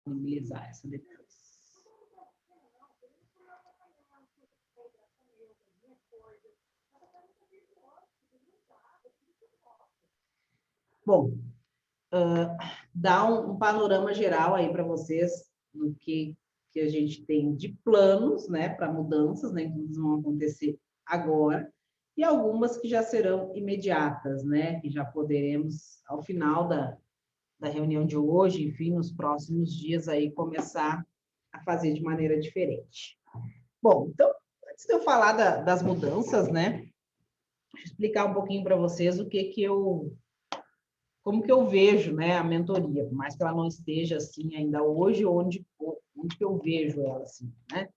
disponibilizar essa depois. Bom, dá um panorama geral aí para vocês do que a gente tem de planos, né, para mudanças, né, que vão acontecer agora, e algumas que já serão imediatas, né, que já poderemos, ao final da reunião de hoje, enfim, nos próximos dias aí, começar a fazer de maneira diferente. Bom, então, antes de eu falar das mudanças, né, deixa eu explicar um pouquinho para vocês como que eu vejo, né, a mentoria, por mais que ela não esteja assim ainda hoje, onde que eu vejo ela assim, né?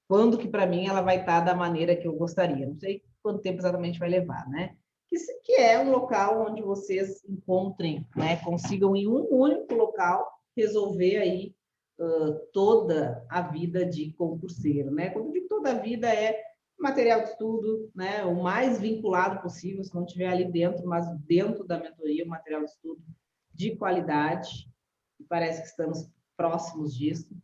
Quando que para mim ela vai estar da maneira que eu gostaria. Não sei quanto tempo exatamente vai levar, né? Que é um local onde vocês encontrem, né, consigam em um único local resolver aí toda a vida de concurseiro, né? Quando eu digo toda a vida é material de estudo, né, o mais vinculado possível, se não tiver ali dentro, mas dentro da mentoria, o material de estudo de qualidade, e parece que estamos próximos disso,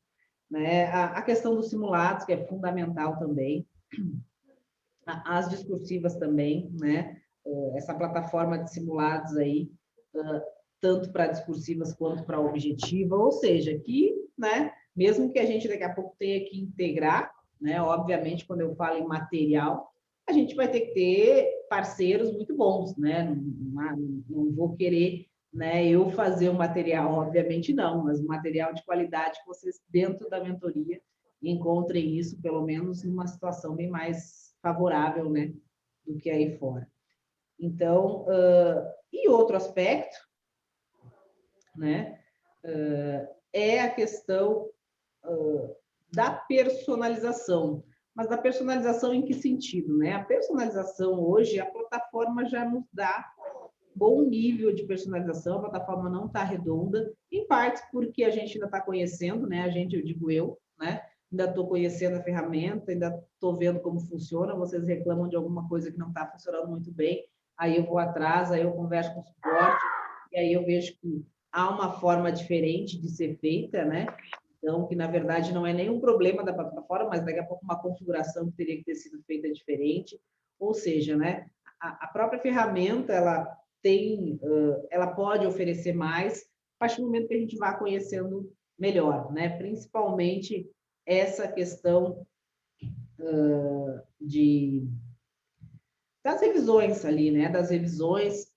né? A questão dos simulados, que é fundamental também, as discursivas também, né? Essa plataforma de simulados aí, tanto para discursivas quanto para objetiva, ou seja, que, né, mesmo que a gente daqui a pouco tenha que integrar, né, obviamente, quando eu falo em material, a gente vai ter que ter parceiros muito bons, né, não vou querer, né, eu fazer o material, obviamente não, mas um material de qualidade que vocês, dentro da mentoria, encontrem isso, pelo menos, numa situação bem mais favorável, né, do que aí fora. Então, e outro aspecto, né, é a questão da personalização. Mas da personalização em que sentido, né? A personalização hoje, a plataforma já nos dá bom nível de personalização, a plataforma não está redonda, em parte porque a gente ainda está conhecendo, né? A gente, eu digo eu, né? Ainda estou conhecendo a ferramenta, ainda estou vendo como funciona, vocês reclamam de alguma coisa que não está funcionando muito bem, aí eu vou atrás, aí eu converso com o suporte, e aí eu vejo que há uma forma diferente de ser feita, né? Então, que na verdade não é nenhum problema da plataforma, mas daqui a pouco uma configuração que teria que ter sido feita diferente, ou seja, né? A própria ferramenta, ela pode oferecer mais a partir do momento que a gente vá conhecendo melhor, né? Principalmente essa questão das revisões ali, né? Das revisões,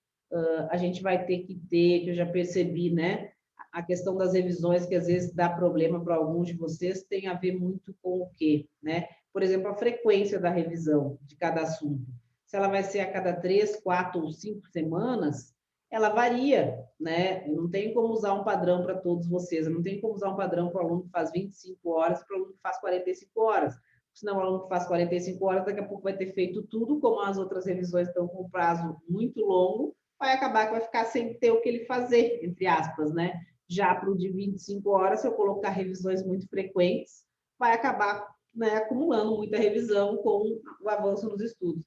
a gente vai ter que ter, que eu já percebi, né? A questão das revisões, que às vezes dá problema para alguns de vocês, tem a ver muito com o quê, né? Por exemplo, a frequência da revisão de cada assunto. Se ela vai ser a cada 3, 4 ou 5 semanas, ela varia, né? Eu não tenho como usar um padrão para todos vocês, eu não tenho como usar um padrão para o aluno que faz 25 horas e para o aluno que faz 45 horas. Senão o aluno que faz 45 horas, daqui a pouco vai ter feito tudo, como as outras revisões estão com prazo muito longo, vai acabar que vai ficar sem ter o que ele fazer, entre aspas, né? Já para o de 25 horas, se eu colocar revisões muito frequentes, vai acabar, né, acumulando muita revisão com o avanço nos estudos.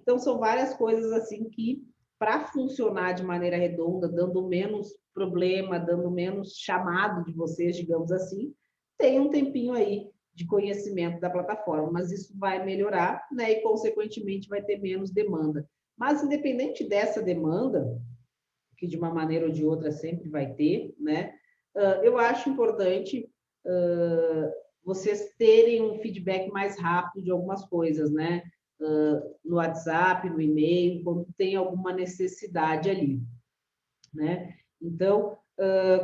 Então, são várias coisas assim que, para funcionar de maneira redonda, dando menos problema, dando menos chamado de vocês, digamos assim, tem um tempinho aí de conhecimento da plataforma, mas isso vai melhorar, né, e, consequentemente, vai ter menos demanda. Mas, independente dessa demanda, que de uma maneira ou de outra sempre vai ter, né? Eu acho importante vocês terem um feedback mais rápido de algumas coisas, né? No WhatsApp, no e-mail, quando tem alguma necessidade ali, né? Então,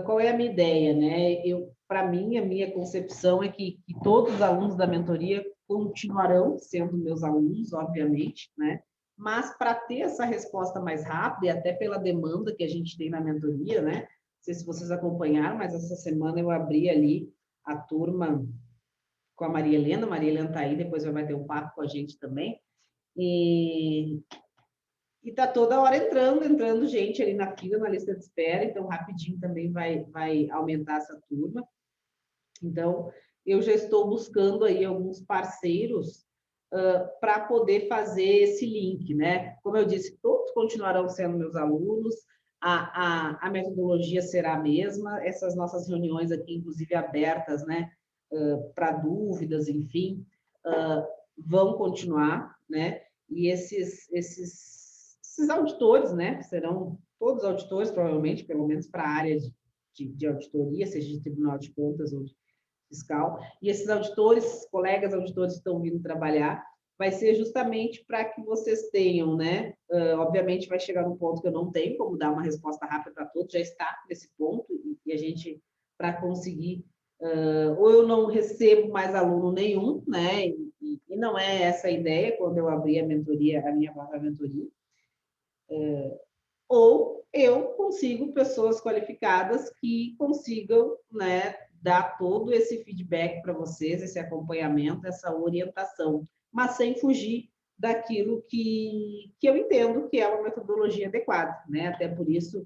qual é a minha ideia, né? Para mim, a minha concepção é que todos os alunos da mentoria continuarão sendo meus alunos, obviamente, né? Mas para ter essa resposta mais rápida, e até pela demanda que a gente tem na mentoria, né? Não sei se vocês acompanharam, mas essa semana eu abri ali a turma com a Maria Helena está aí, depois vai ter um papo com a gente também, e está toda hora entrando gente ali na fila, na lista de espera, então rapidinho também vai aumentar essa turma. Então, eu já estou buscando aí alguns parceiros para poder fazer esse link, né? Como eu disse, todos continuarão sendo meus alunos, A metodologia será a mesma, essas nossas reuniões aqui, inclusive abertas, né, para dúvidas, enfim, vão continuar, né, e esses auditores, né, serão todos auditores, provavelmente, pelo menos para a área de auditoria, seja de Tribunal de Contas ou de fiscal, e esses auditores, colegas auditores que estão vindo trabalhar, vai ser justamente para que vocês tenham, né? Obviamente vai chegar num ponto que eu não tenho como dar uma resposta rápida para todos, já está nesse ponto, e a gente, para conseguir, ou eu não recebo mais aluno nenhum, né? E não é essa a ideia quando eu abri a mentoria, a minha própria mentoria, ou eu consigo pessoas qualificadas que consigam, né, dar todo esse feedback para vocês, esse acompanhamento, essa orientação, mas sem fugir daquilo que eu entendo que é uma metodologia adequada, né? Até por isso,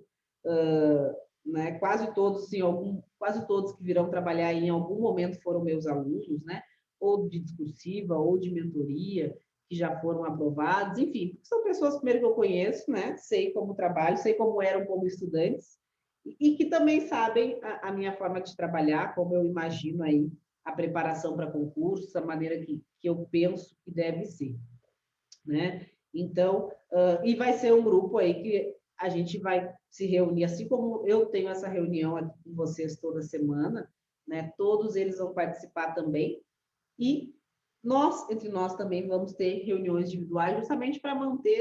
né, quase todos que virão trabalhar em algum momento foram meus alunos, né? Ou de discursiva, ou de mentoria, que já foram aprovados, enfim, são pessoas primeiro que eu conheço, né? Sei como trabalho, sei como eram como estudantes, e que também sabem a minha forma de trabalhar, como eu imagino aí a preparação para concursos, a maneira que eu penso que deve ser, né? Então, e vai ser um grupo aí que a gente vai se reunir, assim como eu tenho essa reunião aqui com vocês toda semana, né? Todos eles vão participar também, e nós, entre nós também, vamos ter reuniões individuais justamente para manter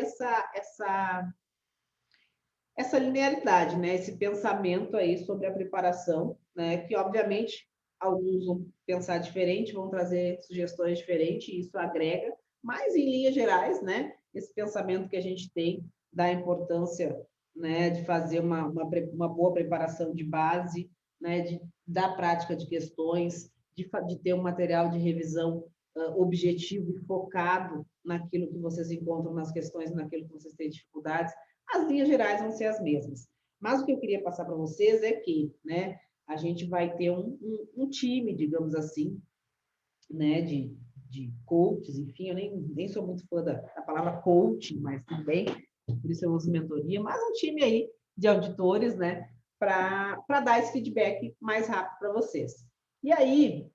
essa linearidade, né? Esse pensamento aí sobre a preparação, né? Que, obviamente, alguns vão pensar diferente, vão trazer sugestões diferentes, e isso agrega, mas, em linhas gerais, né? Esse pensamento que a gente tem da importância, né, de fazer uma boa preparação de base, né, da prática de questões, de ter um material de revisão objetivo e focado naquilo que vocês encontram nas questões, naquilo que vocês têm dificuldades. As linhas gerais vão ser as mesmas. Mas o que eu queria passar para vocês é que, né, a gente vai ter um time, digamos assim, né, de coaches, enfim, eu nem sou muito fã da palavra coaching, mas também, por isso eu uso mentoria, mas um time aí de auditores, né, para dar esse feedback mais rápido para vocês. E aí,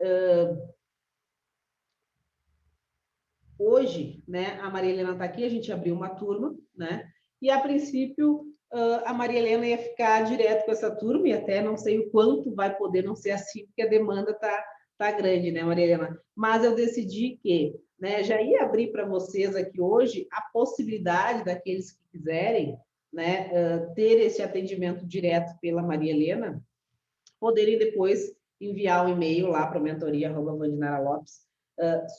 hoje, né, a Maria Helena está aqui, a gente abriu uma turma, né, e a princípio a Maria Helena ia ficar direto com essa turma, e até não sei o quanto vai poder não ser assim, porque a demanda tá grande, né, Maria Helena? Mas eu decidi que, né, já ia abrir para vocês aqui hoje a possibilidade daqueles que quiserem, né, ter esse atendimento direto pela Maria Helena, poderem depois enviar um e-mail lá para a mentoria@vandinaralopes,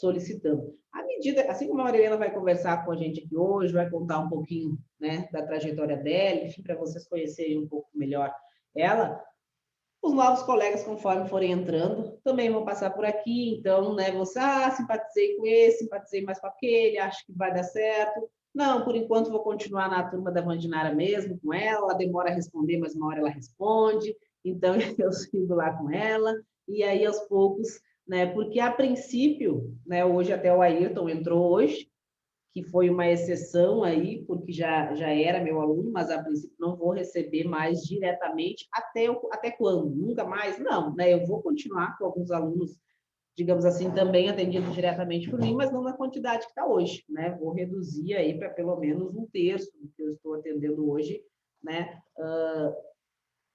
solicitando. À medida, assim como a Marilena vai conversar com a gente aqui hoje, vai contar um pouquinho, né, da trajetória dela, enfim, para vocês conhecerem um pouco melhor ela, os novos colegas, conforme forem entrando, também vão passar por aqui, então, né, você, simpatizei com esse, simpatizei mais com aquele, acho que vai dar certo. Não, por enquanto vou continuar na turma da Vandinara mesmo, com ela demora a responder, mas uma hora ela responde, então eu sigo lá com ela, e aí aos poucos, né, porque a princípio, né, hoje até o Ayrton entrou hoje, que foi uma exceção aí, porque já era meu aluno, mas a princípio não vou receber mais diretamente até quando? Nunca mais? Não, né? Eu vou continuar com alguns alunos, digamos assim, também atendidos diretamente por mim, mas não na quantidade que está hoje, né? Vou reduzir aí para pelo menos um terço do que eu estou atendendo hoje, né?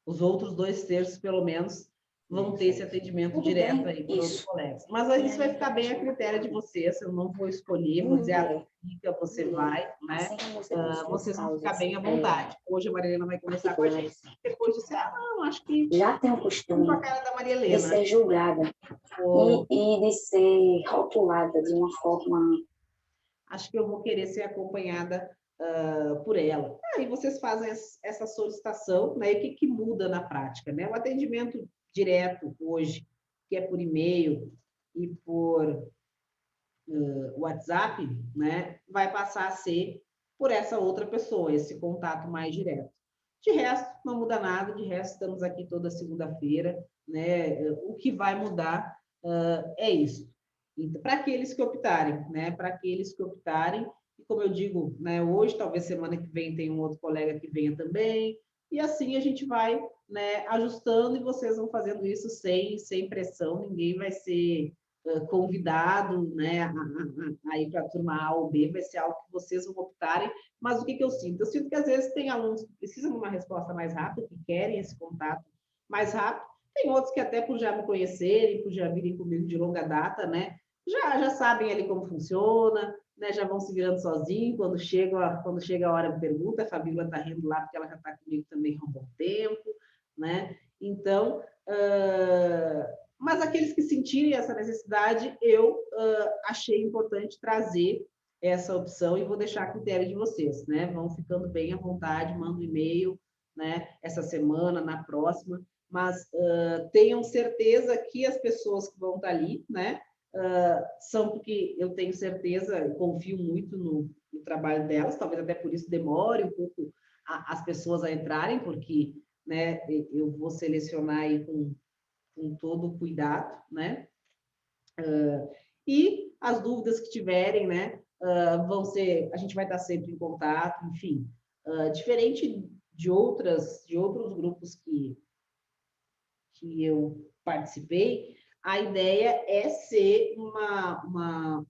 Os outros 2/3, pelo menos, vão ter esse atendimento direto aí para os colegas. Mas aí isso vai ficar bem a critério de vocês, eu não vou escolher, vou dizer, fica, você vai, né? Vocês vão ficar bem à vontade. Hoje a Marilena vai conversar com a gente. Depois disse, não, acho que já tem o costume com a cara da Maria Helena, de ser julgada e de ser rotulada de uma forma... Acho que eu vou querer ser acompanhada por ela. Aí vocês fazem essa solicitação, né? E o que muda na prática, né? O atendimento direto hoje, que é por e-mail e por WhatsApp, né? Vai passar a ser por essa outra pessoa, esse contato mais direto. De resto, não muda nada, de resto, estamos aqui toda segunda-feira, né? O que vai mudar é isso. Para aqueles que optarem, né? Para aqueles que optarem, e como eu digo, né? Hoje, talvez semana que vem, tem um outro colega que venha também, e assim a gente vai, né, ajustando e vocês vão fazendo isso sem pressão, ninguém vai ser convidado, né, a ir para a turma A ou B, vai ser algo que vocês vão optarem, mas o que eu sinto? Eu sinto que às vezes tem alunos que precisam de uma resposta mais rápida, que querem esse contato mais rápido, tem outros que até por já me conhecerem, por já virem comigo de longa data, né, já sabem ali como funciona, né, já vão se virando sozinhos, quando chega a hora de pergunta, a Fabíola está rindo lá porque ela já está comigo também há um bom tempo, né, então, mas aqueles que sentirem essa necessidade, eu achei importante trazer essa opção e vou deixar a critério de vocês, né, vão ficando bem à vontade, manda um e-mail, né, essa semana, na próxima, mas tenham certeza que as pessoas que vão estar ali, né, são porque eu tenho certeza, confio muito no trabalho delas, talvez até por isso demore um pouco as pessoas a entrarem, porque, né, eu vou selecionar aí com todo o cuidado, né? E as dúvidas que tiverem, né, vão ser, a gente vai estar sempre em contato, enfim, diferente de outros grupos que eu participei, a ideia é ser um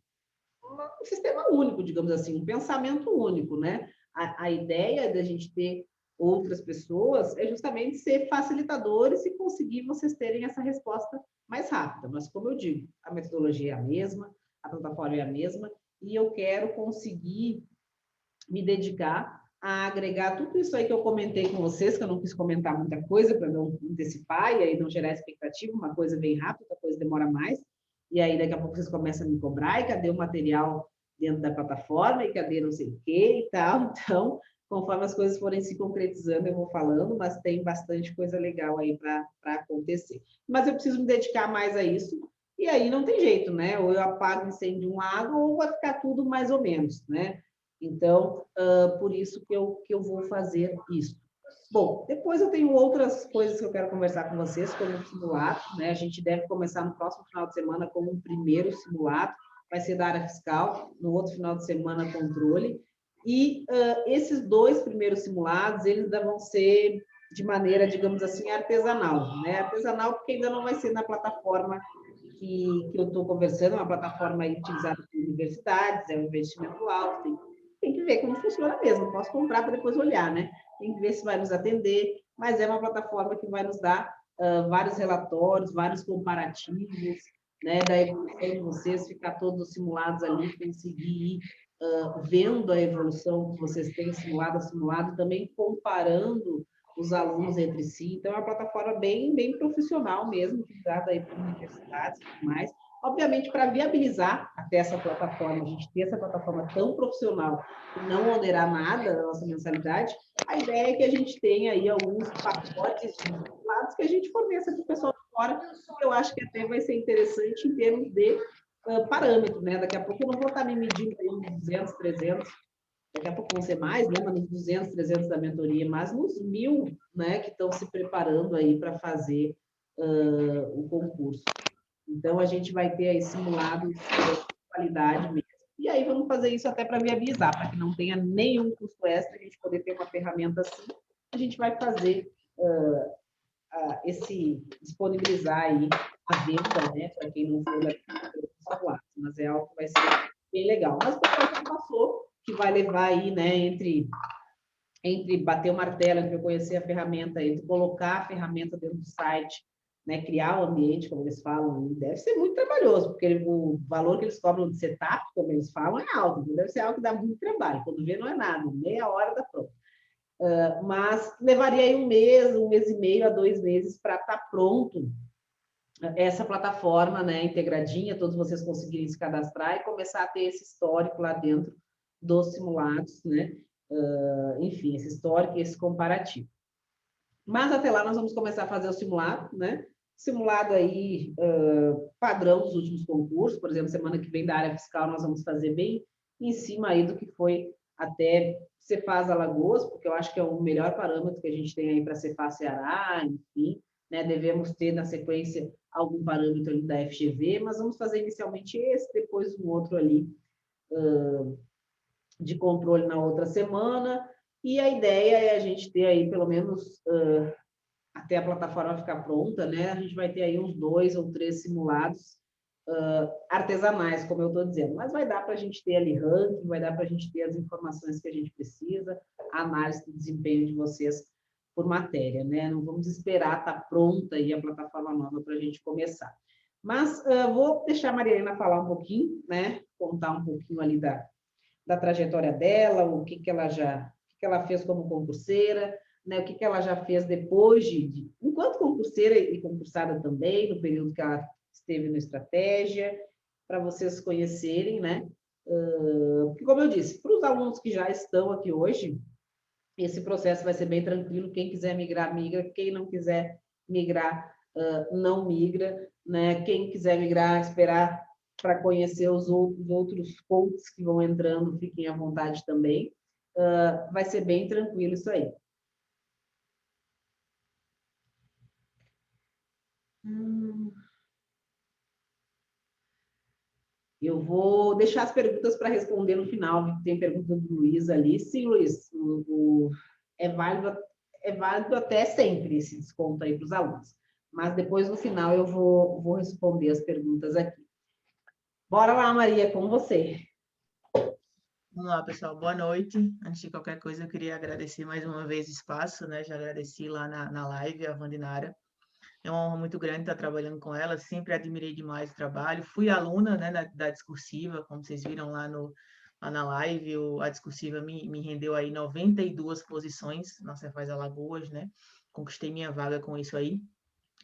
sistema único, digamos assim, um pensamento único, né? A ideia da gente ter outras pessoas é justamente ser facilitadores e conseguir vocês terem essa resposta mais rápida. Mas, como eu digo, a metodologia é a mesma, a plataforma é a mesma, e eu quero conseguir me dedicar a agregar tudo isso aí que eu comentei com vocês, que eu não quis comentar muita coisa para não antecipar e aí não gerar expectativa, uma coisa vem rápido, outra coisa demora mais, e aí daqui a pouco vocês começam a me cobrar, e cadê o material dentro da plataforma, e cadê não sei o quê e tal, então, conforme as coisas forem se concretizando, eu vou falando, mas tem bastante coisa legal aí para acontecer. Mas eu preciso me dedicar mais a isso, e aí não tem jeito, né? Ou eu apago o incêndio de um lado, ou vai ficar tudo mais ou menos, né? Então, por isso que eu vou fazer isso. Bom, depois eu tenho outras coisas que eu quero conversar com vocês, como o simulado, né? A gente deve começar no próximo final de semana com um primeiro simulado, vai ser da área fiscal, no outro final de semana, controle. E esses dois primeiros simulados, eles vão ser de maneira, digamos assim, artesanal, né? Artesanal porque ainda não vai ser na plataforma que eu estou conversando, é uma plataforma utilizada por universidades, é um investimento alto, tem que ver como funciona mesmo, não posso comprar para depois olhar, né? Tem que ver se vai nos atender, mas é uma plataforma que vai nos dar vários relatórios, vários comparativos, né, da evolução de vocês, ficar todos simulados ali, conseguir ir vendo a evolução que vocês têm simulado a simulado, também comparando os alunos entre si. Então, é uma plataforma bem profissional mesmo, utilizada aí por universidades e tudo mais. Obviamente, para viabilizar até essa plataforma, a gente ter essa plataforma tão profissional e não onerar nada a nossa mensalidade, a ideia é que a gente tenha aí alguns pacotes de simulados que a gente forneça para o pessoal de fora, que eu acho que até vai ser interessante em termos de parâmetro, né? Daqui a pouco eu não vou estar me medindo aí uns 200, 300, daqui a pouco vão ser mais, né? Mas nos 200, 300 da mentoria, mas nos 1.000, né? Que estão se preparando aí para fazer o concurso. Então, a gente vai ter aí simulados de qualidade mesmo. E aí vamos fazer isso até para viabilizar, para que não tenha nenhum custo extra, a gente poder ter uma ferramenta assim. A gente vai fazer disponibilizar aí a venda, né, para quem não for da mas é algo que vai ser bem legal. Mas o pessoal já passou, que vai levar aí, né, entre bater o martelo, entre eu conhecer a ferramenta, entre colocar a ferramenta dentro do site, né, criar o ambiente, como eles falam, deve ser muito trabalhoso, porque o valor que eles cobram de setup, como eles falam, é alto, deve ser algo que dá muito trabalho, quando vê não é nada, meia hora da pronto. Mas levaria aí um mês e meio a 2 meses para estar pronto essa plataforma, né, integradinha, todos vocês conseguirem se cadastrar e começar a ter esse histórico lá dentro dos simulados, né, enfim, esse histórico e esse comparativo. Mas até lá nós vamos começar a fazer o simulado, né, simulado aí padrão dos últimos concursos, por exemplo, semana que vem da área fiscal nós vamos fazer bem em cima aí do que foi até Cefaz Alagoas, porque eu acho que é o melhor parâmetro que a gente tem aí para Cefaz Ceará, enfim, né, devemos ter na sequência algum parâmetro ali da FGV, mas vamos fazer inicialmente esse, depois um outro ali de controle na outra semana, E a ideia é a gente ter aí, pelo menos, até a plataforma ficar pronta, né? A gente vai ter aí uns 2 ou 3 simulados artesanais, como eu estou dizendo. Mas vai dar para a gente ter ali ranking, vai dar para a gente ter as informações que a gente precisa, a análise do desempenho de vocês por matéria, né? Não vamos esperar estar pronta aí a plataforma nova para a gente começar. Mas vou deixar a Maria Helena falar um pouquinho, né? Contar um pouquinho ali da trajetória dela, o que ela fez como concurseira, né? O que ela já fez depois enquanto concurseira e concursada também, no período que ela esteve no Estratégia, para vocês conhecerem, né? Porque, como eu disse, para os alunos que já estão aqui hoje, esse processo vai ser bem tranquilo. Quem quiser migrar, migra. Quem não quiser migrar, não migra, né? Quem quiser migrar, esperar para conhecer os outros pontos que vão entrando, fiquem à vontade também. Vai ser bem tranquilo isso aí. Eu vou deixar as perguntas para responder no final. Tem pergunta do Luiz ali. Sim, Luiz, é válido até sempre esse desconto aí para os alunos. Mas depois, no final, eu vou responder as perguntas aqui. Bora lá, Maria, com você. Vamos lá, pessoal. Boa noite. Antes de qualquer coisa, eu queria agradecer mais uma vez o espaço, né? Já agradeci lá na live a Vandinara. É uma honra muito grande estar trabalhando com ela. Sempre admirei demais o trabalho. Fui aluna, né, da discursiva, como vocês viram lá na live. A discursiva me rendeu aí 92 posições na Cefaz Alagoas, né? Conquistei minha vaga com isso aí.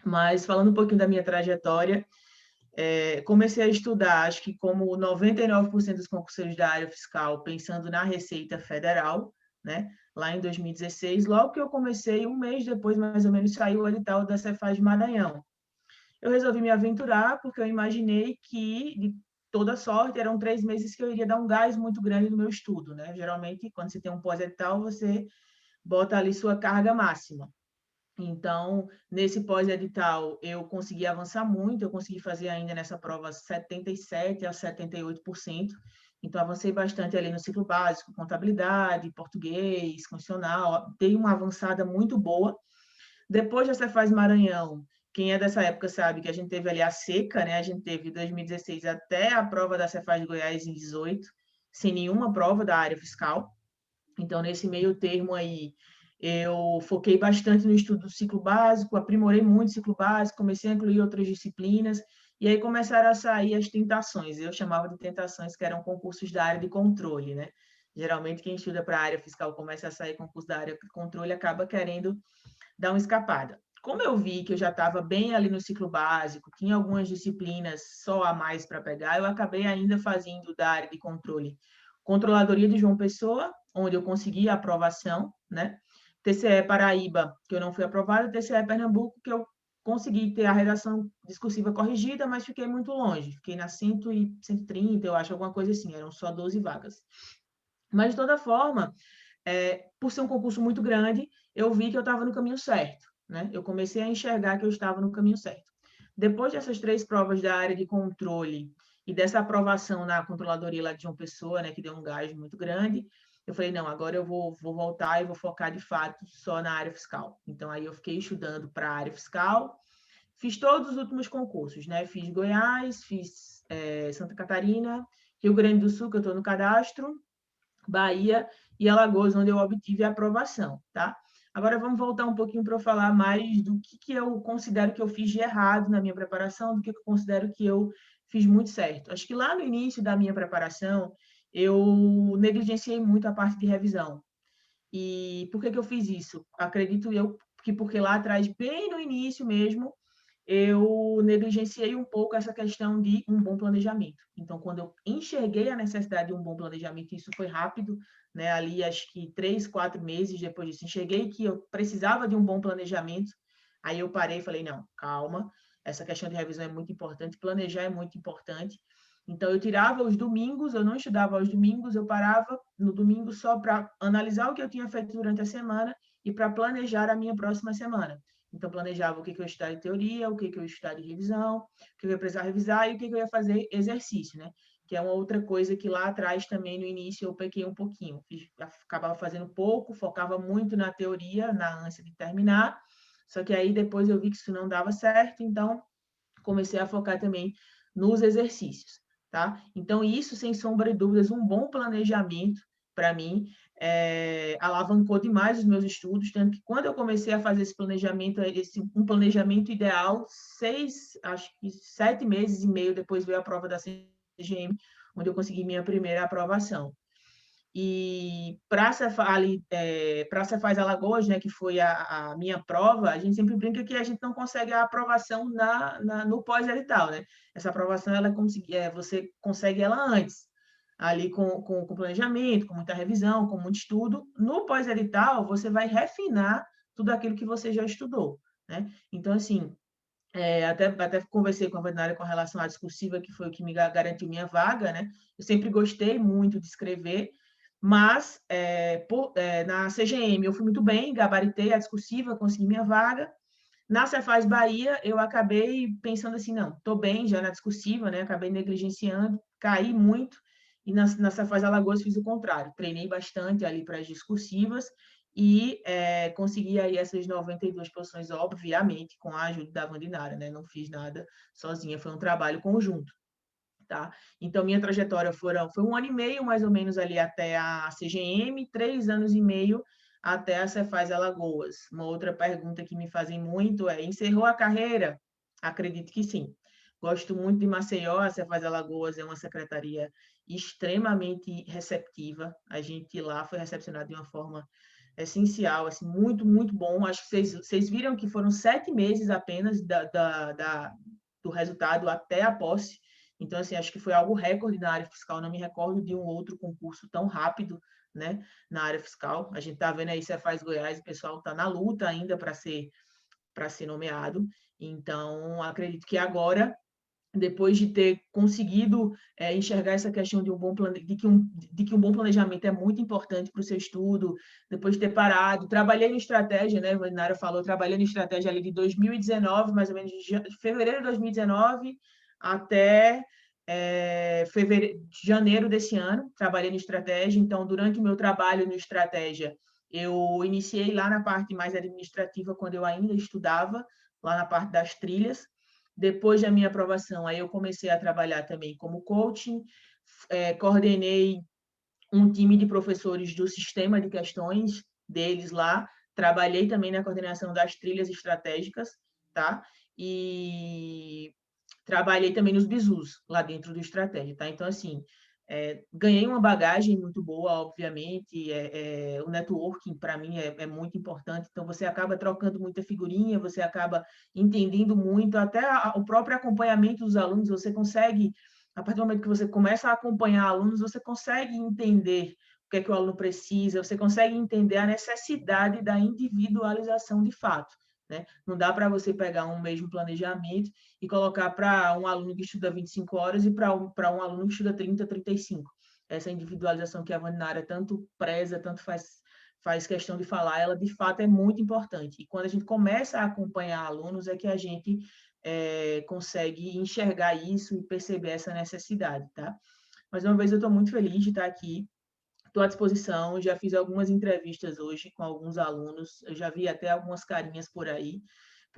Mas falando um pouquinho da minha trajetória, comecei a estudar, acho que como 99% dos concurseiros da área fiscal, pensando na Receita Federal, né? Lá em 2016, logo que eu comecei, um mês depois, mais ou menos, saiu o edital da Cefaz de Maranhão. Eu resolvi me aventurar, porque eu imaginei que, de toda sorte, eram 3 meses que eu iria dar um gás muito grande no meu estudo, né? Geralmente, quando você tem um pós-edital, você bota ali sua carga máxima. Então, nesse pós-edital, eu consegui avançar muito, eu consegui fazer ainda nessa prova 77% a 78%. Então, avancei bastante ali no ciclo básico, contabilidade, português, constitucional, dei uma avançada muito boa. Depois da Cefaz Maranhão, quem é dessa época sabe que a gente teve ali a seca, né? A gente teve 2016 até a prova da Cefaz de Goiás em 18, sem nenhuma prova da área fiscal. Então, nesse meio termo aí, eu foquei bastante no estudo do ciclo básico, aprimorei muito o ciclo básico, comecei a incluir outras disciplinas, e aí começaram a sair as tentações. Eu chamava de tentações, que eram concursos da área de controle, né? Geralmente, quem estuda para a área fiscal começa a sair concurso da área de controle, acaba querendo dar uma escapada. Como eu vi que eu já estava bem ali no ciclo básico, tinha algumas disciplinas só a mais para pegar, eu acabei ainda fazendo da área de controle Controladoria de João Pessoa, onde eu consegui a aprovação, né? TCE Paraíba, que eu não fui aprovada, TCE Pernambuco, que eu consegui ter a redação discursiva corrigida, mas fiquei muito longe, fiquei na 130, eu acho, alguma coisa assim, eram só 12 vagas. Mas, de toda forma, por ser um concurso muito grande, eu vi que eu estava no caminho certo, né? Eu comecei a enxergar que eu estava no caminho certo. Depois dessas 3 provas da área de controle e dessa aprovação na controladoria lá de João Pessoa, né, que deu um gás muito grande, eu falei, não, agora eu vou voltar e vou focar de fato só na área fiscal. Então, aí eu fiquei estudando para a área fiscal, fiz todos os últimos concursos, né? Fiz Goiás, fiz Santa Catarina, Rio Grande do Sul, que eu estou no cadastro, Bahia e Alagoas, onde eu obtive a aprovação, tá? Agora vamos voltar um pouquinho para eu falar mais do que eu considero que eu fiz de errado na minha preparação, do que eu considero que eu fiz muito certo. Acho que lá no início da minha preparação, eu negligenciei muito a parte de revisão. E por que eu fiz isso? Acredito eu que porque lá atrás, bem no início mesmo, eu negligenciei um pouco essa questão de um bom planejamento. Então, quando eu enxerguei a necessidade de um bom planejamento, isso foi rápido, né? Ali, acho que 3, 4 meses depois disso, enxerguei que eu precisava de um bom planejamento. Aí eu parei e falei, não, calma, essa questão de revisão é muito importante, planejar é muito importante. Então, eu tirava os domingos, eu não estudava aos domingos, eu parava no domingo só para analisar o que eu tinha feito durante a semana e para planejar a minha próxima semana. Então, planejava o que eu ia estudar de teoria, o que eu ia estudar de revisão, o que eu ia precisar revisar e o que eu ia fazer exercício, né? que é uma outra coisa que lá atrás também, no início, eu pequei um pouquinho. Acabava fazendo pouco, focava muito na teoria, na ânsia de terminar, só que aí depois eu vi que isso não dava certo, então comecei a focar também nos exercícios, tá? Então, isso, sem sombra de dúvidas, um bom planejamento, para mim, alavancou demais os meus estudos, tanto que quando eu comecei a fazer esse planejamento, um planejamento ideal, 7 meses e meio depois veio a prova da CGM, onde eu consegui minha primeira aprovação. E para a Cefaz Alagoas, né, que foi a minha prova, a gente sempre brinca que a gente não consegue a aprovação no pós-edital, né? Essa aprovação, você consegue ela antes, ali com planejamento, com muita revisão, com muito estudo. No pós-edital, você vai refinar tudo aquilo que você já estudou, né? Então, assim, até conversei com a veterinária com relação à discursiva, que foi o que me garantiu minha vaga, né? Eu sempre gostei muito de escrever, mas na CGM eu fui muito bem, gabaritei a discursiva, consegui minha vaga. Na Cefaz Bahia, eu acabei pensando assim, não, estou bem já na discursiva, né? Acabei negligenciando, caí muito, e na Cefaz Alagoas fiz o contrário, treinei bastante ali para as discursivas, e consegui aí essas 92 posições, obviamente, com a ajuda da Vandinara, né? Não fiz nada sozinha, foi um trabalho conjunto. Tá? Então, minha trajetória foi 1 ano e meio, mais ou menos, ali até a CGM, 3 anos e meio até a Cefaz Alagoas. Uma outra pergunta que me fazem muito é, encerrou a carreira? Acredito que sim. Gosto muito de Maceió, a Cefaz Alagoas é uma secretaria extremamente receptiva. A gente lá foi recepcionado de uma forma essencial, assim, muito, muito bom. Acho que vocês viram que foram 7 meses apenas do resultado até a posse. Então, assim, acho que foi algo recorde na área fiscal. Não me recordo de um outro concurso tão rápido, né, na área fiscal. A gente está vendo aí Cefaz Goiás, o pessoal está na luta ainda para ser nomeado. Então, acredito que agora, depois de ter conseguido enxergar essa questão de que um bom planejamento é muito importante para o seu estudo, depois de ter parado, trabalhei em estratégia, né, a Vandinara falou, trabalhei em estratégia ali de 2019, mais ou menos de fevereiro de 2019 até janeiro desse ano, trabalhei em estratégia. Então, durante o meu trabalho no estratégia, eu iniciei lá na parte mais administrativa, quando eu ainda estudava, lá na parte das trilhas. Depois da minha aprovação, aí eu comecei a trabalhar também como coaching, coordenei um time de professores do sistema de questões deles lá, trabalhei também na coordenação das trilhas estratégicas, tá? E trabalhei também nos bizus lá dentro do estratégia, tá? Então, assim, ganhei uma bagagem muito boa, obviamente, o networking para mim é muito importante, então você acaba trocando muita figurinha, você acaba entendendo muito, até o próprio acompanhamento dos alunos, você consegue, a partir do momento que você começa a acompanhar alunos, você consegue entender o que é que o aluno precisa, você consegue entender a necessidade da individualização de fato, né? Não dá para você pegar um mesmo planejamento e colocar para um aluno que estuda 25 horas e para um aluno que estuda 30, 35. Essa individualização que a Vandinara tanto preza, tanto faz questão de falar, ela de fato é muito importante. E quando a gente começa a acompanhar alunos, é que a gente consegue enxergar isso e perceber essa necessidade, tá? Mais uma vez, eu estou muito feliz de estar aqui. Estou à disposição, já fiz algumas entrevistas hoje com alguns alunos, eu já vi até algumas carinhas por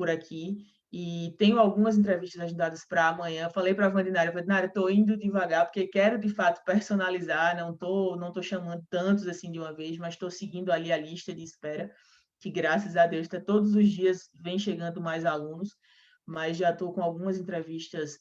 aqui, e tenho algumas entrevistas agendadas para amanhã. Falei para a Vandinara, estou indo devagar, porque quero, de fato, personalizar, não tô chamando tantos assim de uma vez, mas estou seguindo ali a lista de espera, que graças a Deus, todos os dias vem chegando mais alunos, mas já estou com algumas entrevistas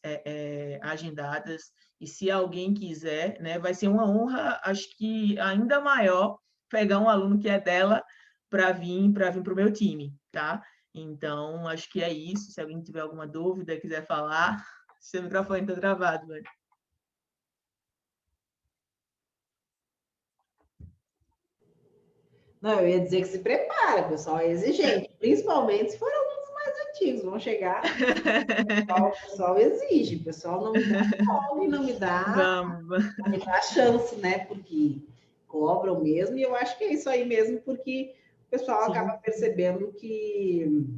agendadas, e se alguém quiser, né, vai ser uma honra, acho que ainda maior, pegar um aluno que é dela para vir para o meu time, tá? Então, acho que é isso. Se alguém tiver alguma dúvida, quiser falar, seu microfone está travado, velho. Não, eu ia dizer que se prepara, o pessoal é exigente, principalmente se forem alunos mais antigos, vão chegar, o pessoal exige, o pessoal não me dá folga, não me dá chance, né, porque cobram mesmo, e eu acho que é isso aí mesmo, porque o pessoal acaba percebendo que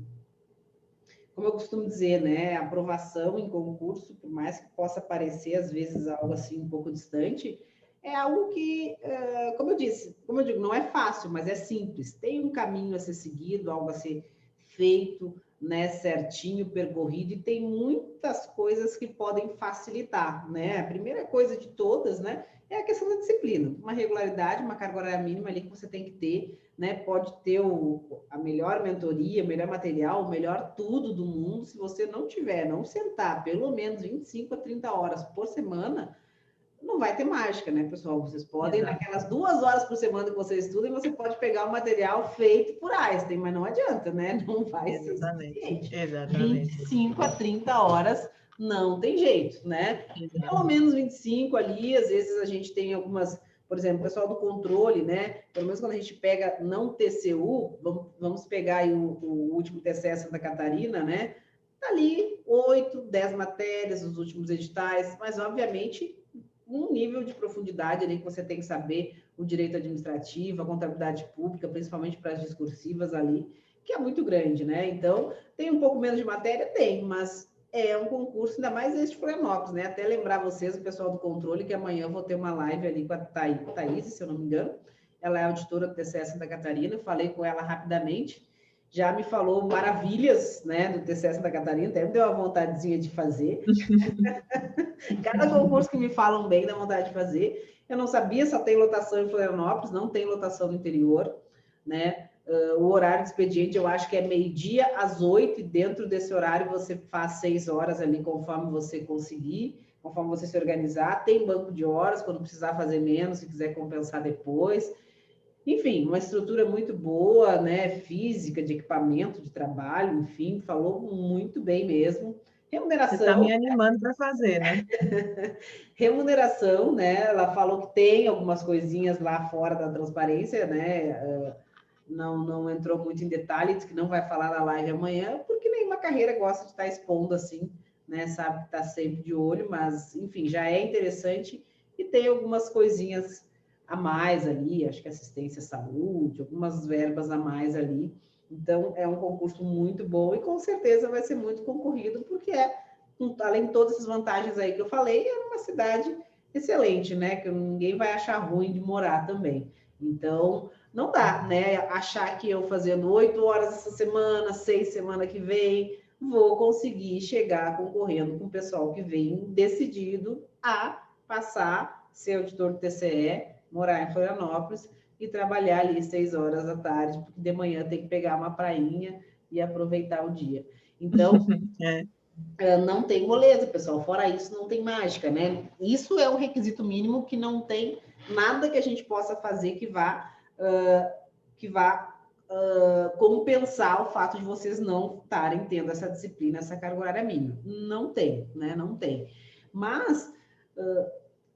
como eu costumo dizer, né, a aprovação em concurso, por mais que possa parecer às vezes algo assim um pouco distante, é algo que, como eu disse, como eu digo, não é fácil, mas é simples. Tem um caminho a ser seguido, algo a ser feito, né, certinho, percorrido, e tem muitas coisas que podem facilitar, né? A primeira coisa de todas, né, é a questão da disciplina. Uma regularidade, uma carga horária mínima ali que você tem que ter, né? Pode ter a melhor mentoria, o melhor material, o melhor tudo do mundo. Se você não tiver, não sentar pelo menos 25 a 30 horas por semana, não vai ter mágica, né, pessoal? Vocês podem, Exato. naquelas 2 horas por semana que vocês estudam, você pode pegar o material feito por Einstein, mas não adianta, né? Não vai ser Exatamente. suficiente. Exatamente. 25 a 30 horas não tem jeito, né? Pelo Exato. menos 25 ali, às vezes a gente tem algumas, por exemplo, o pessoal do controle, né? Pelo menos quando a gente pega não TCU, vamos pegar aí o último TCE Santa Catarina, né? Tá ali 8, 10 matérias, os últimos editais, mas obviamente um nível de profundidade ali que você tem que saber o direito administrativo, a contabilidade pública, principalmente para as discursivas ali, que é muito grande, né? Então, tem um pouco menos de matéria? Tem, mas é um concurso, ainda mais este Florianópolis, né? Até lembrar vocês, o pessoal do controle, que amanhã eu vou ter uma live ali com a Thaís, se eu não me engano. Ela é auditora do TCE Santa Catarina, eu falei com ela rapidamente, já me falou maravilhas, né, do TCE Santa Catarina, até me deu uma vontadezinha de fazer. Cada concurso que me falam bem, dá vontade de fazer. Eu não sabia, só tem lotação em Florianópolis, não tem lotação no interior, né? O horário de expediente, eu acho que é meio-dia às 8, e dentro desse horário você faz 6 horas ali, conforme você conseguir, conforme você se organizar. Tem banco de horas, quando precisar fazer menos, se quiser compensar depois. Enfim, uma estrutura muito boa, né? Física, de equipamento, de trabalho, enfim, falou muito bem mesmo. Você está Remuneração. me animando para fazer, né? Remuneração, né? Ela falou que tem algumas coisinhas lá fora da transparência, né? Não entrou muito em detalhe, disse que não vai falar na live amanhã, porque nenhuma carreira gosta de estar expondo assim, né? Sabe que está sempre de olho, mas, enfim, já é interessante e tem algumas coisinhas a mais ali, acho que assistência à saúde, algumas verbas a mais ali. Então, é um concurso muito bom e com certeza vai ser muito concorrido, porque além de todas essas vantagens aí que eu falei, é uma cidade excelente, né? Que ninguém vai achar ruim de morar também. Então, não dá, né? Achar que eu fazendo 8 horas essa semana, 6 semana que vem, vou conseguir chegar concorrendo com o pessoal que vem decidido a passar, ser auditor do TCE, morar em Florianópolis e trabalhar ali 6 horas da tarde, porque de manhã tem que pegar uma prainha e aproveitar o dia. Então, não tem moleza, pessoal. Fora isso, não tem mágica, né? Isso é um requisito mínimo que não tem nada que a gente possa fazer que vá compensar o fato de vocês não estarem tendo essa disciplina, essa carga horária mínima. Não tem, né? Não tem. Mas,